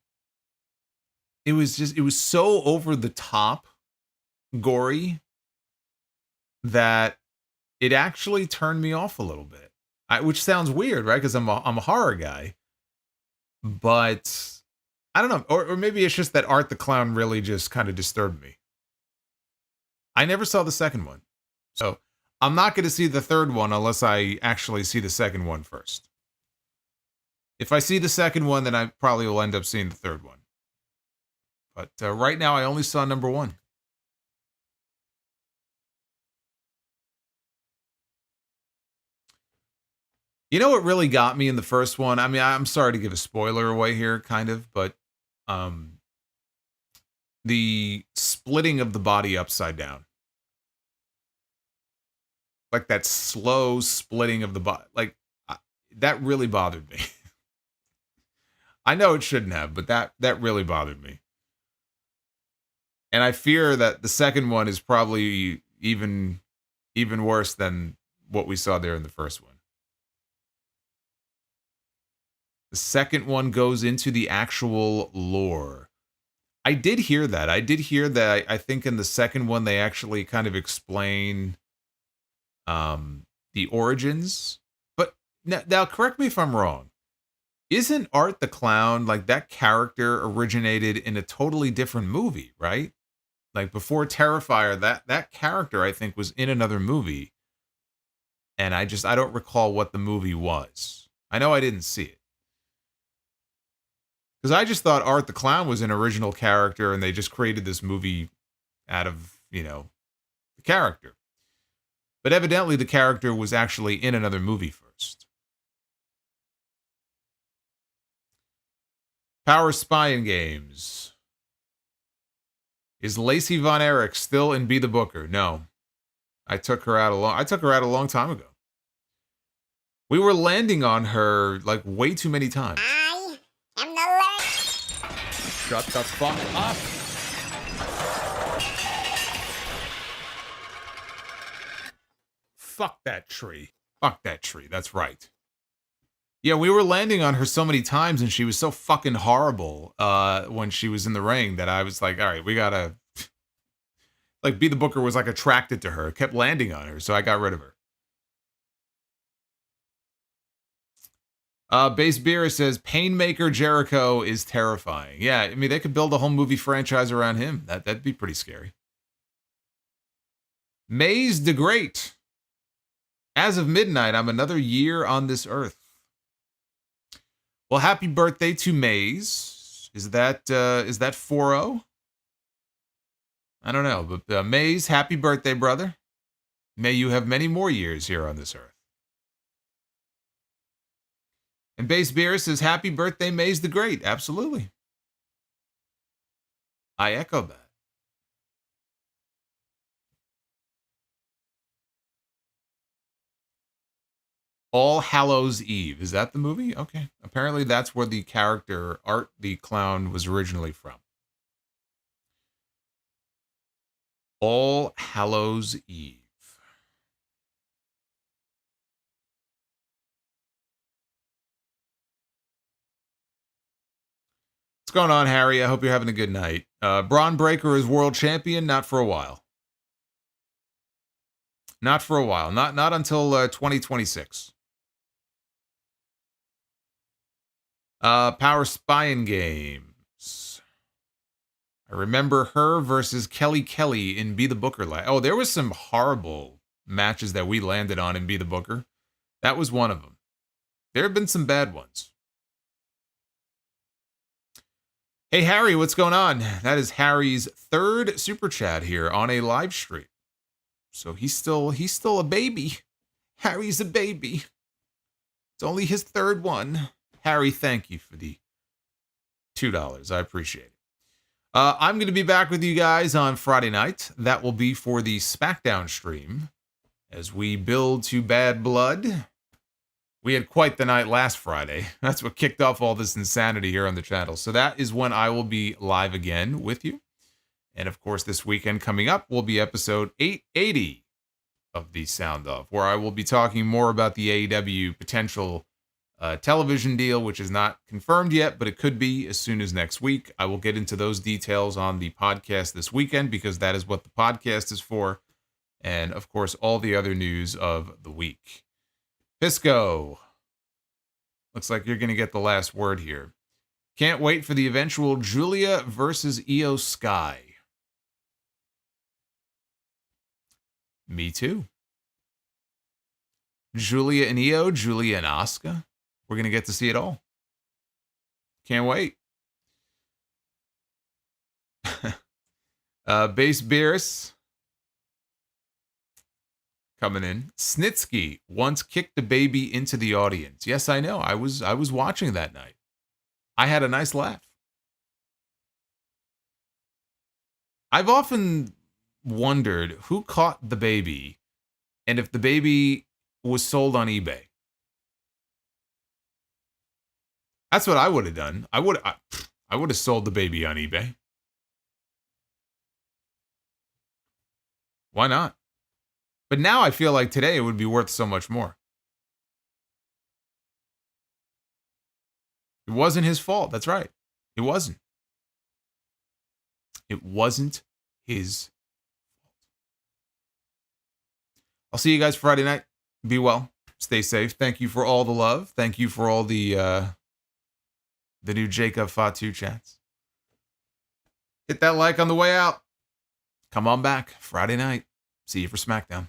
over the top gory that it actually turned me off a little bit. Which sounds weird, right? Because I'm a horror guy. But I don't know. Or maybe it's just that Art the Clown really just kind of disturbed me. I never saw the second one. So I'm not going to see the third one unless I actually see the second one first. If I see the second one, then I probably will end up seeing the third one. But right now, I only saw number one. You know what really got me in the first one? I mean, I'm sorry to give a spoiler away here, kind of, but the splitting of the body upside down. Like that slow splitting of the body. Like, that really bothered me. I know it shouldn't have, but that really bothered me. And I fear that the second one is probably even worse than what we saw there in the first one. The second one goes into the actual lore. I did hear that. I think in the second one they actually kind of explain the origins. But now correct me if I'm wrong. Isn't Art the Clown, like, that character originated in a totally different movie, right? Like, before Terrifier, that character, I think, was in another movie. And I don't recall what the movie was. I know I didn't see it. Because I just thought Art the Clown was an original character and they just created this movie out of, the character. But evidently the character was actually in another movie first. Power Spying Games. Is Lacey Von Erich still in Be the Booker? No. I took her out a long time ago. We were landing on her like way too many times. I am the Lord. Shut the fuck up. Fuck that tree. Fuck that tree. That's right. Yeah, we were landing on her so many times, and she was so fucking horrible when she was in the ring that I was like, all right, we gotta... Like, Be the Booker was like attracted to her, kept landing on her, so I got rid of her. Base Beer says, Painmaker Jericho is terrifying. Yeah, I mean, they could build a whole movie franchise around him. That'd be pretty scary. Maze the Great. As of midnight, I'm another year on this earth. Well, happy birthday to Maze. Is that 4-0? I don't know, but Maze, happy birthday, brother. May you have many more years here on this earth. And Base Beer says, happy birthday, Maze the Great. Absolutely. I echo that. All Hallows Eve. Is that the movie? Okay. Apparently that's where the character Art the Clown was originally from. All Hallows Eve. What's going on, Harry? I hope you're having a good night. Braun Breaker is world champion. Not for a while. Not for a while. Not until 2026. Power Spying Games. I remember her versus Kelly Kelly in Be the Booker. Oh, there was some horrible matches that we landed on in Be the Booker. That was one of them. There have been some bad ones. Hey, Harry, what's going on? That is Harry's third super chat here on a live stream. So he's still a baby. Harry's a baby. It's only his third one. Harry, thank you for the $2. I appreciate it. I'm going to be back with you guys on Friday night. That will be for the SmackDown stream as we build to Bad Blood. We had quite the night last Friday. That's what kicked off all this insanity here on the channel. So that is when I will be live again with you. And of course, this weekend coming up will be episode 880 of the Sound Off, where I will be talking more about the AEW potential television deal, which is not confirmed yet, but it could be as soon as next week. I will get into those details on the podcast this weekend because that is what the podcast is for. And of course, all the other news of the week. Pisco. Looks like you're going to get the last word here. Can't wait for the eventual Julia versus Io Sky. Me too. Julia and Io, Julia and Asuka. We're going to get to see it all. Can't wait. Base Beerus coming in. Snitsky once kicked the baby into the audience. Yes, I know. I was watching that night. I had a nice laugh. I've often wondered who caught the baby and if the baby was sold on eBay. That's what I would have done. I would have sold the baby on eBay. Why not? But now I feel like today it would be worth so much more. It wasn't his fault. That's right. It wasn't. It wasn't his fault. I'll see you guys Friday night. Be well. Stay safe. Thank you for all the love. Thank you for all the new Jacob Fatu chats. Hit that like on the way out. Come on back Friday night. See you for SmackDown.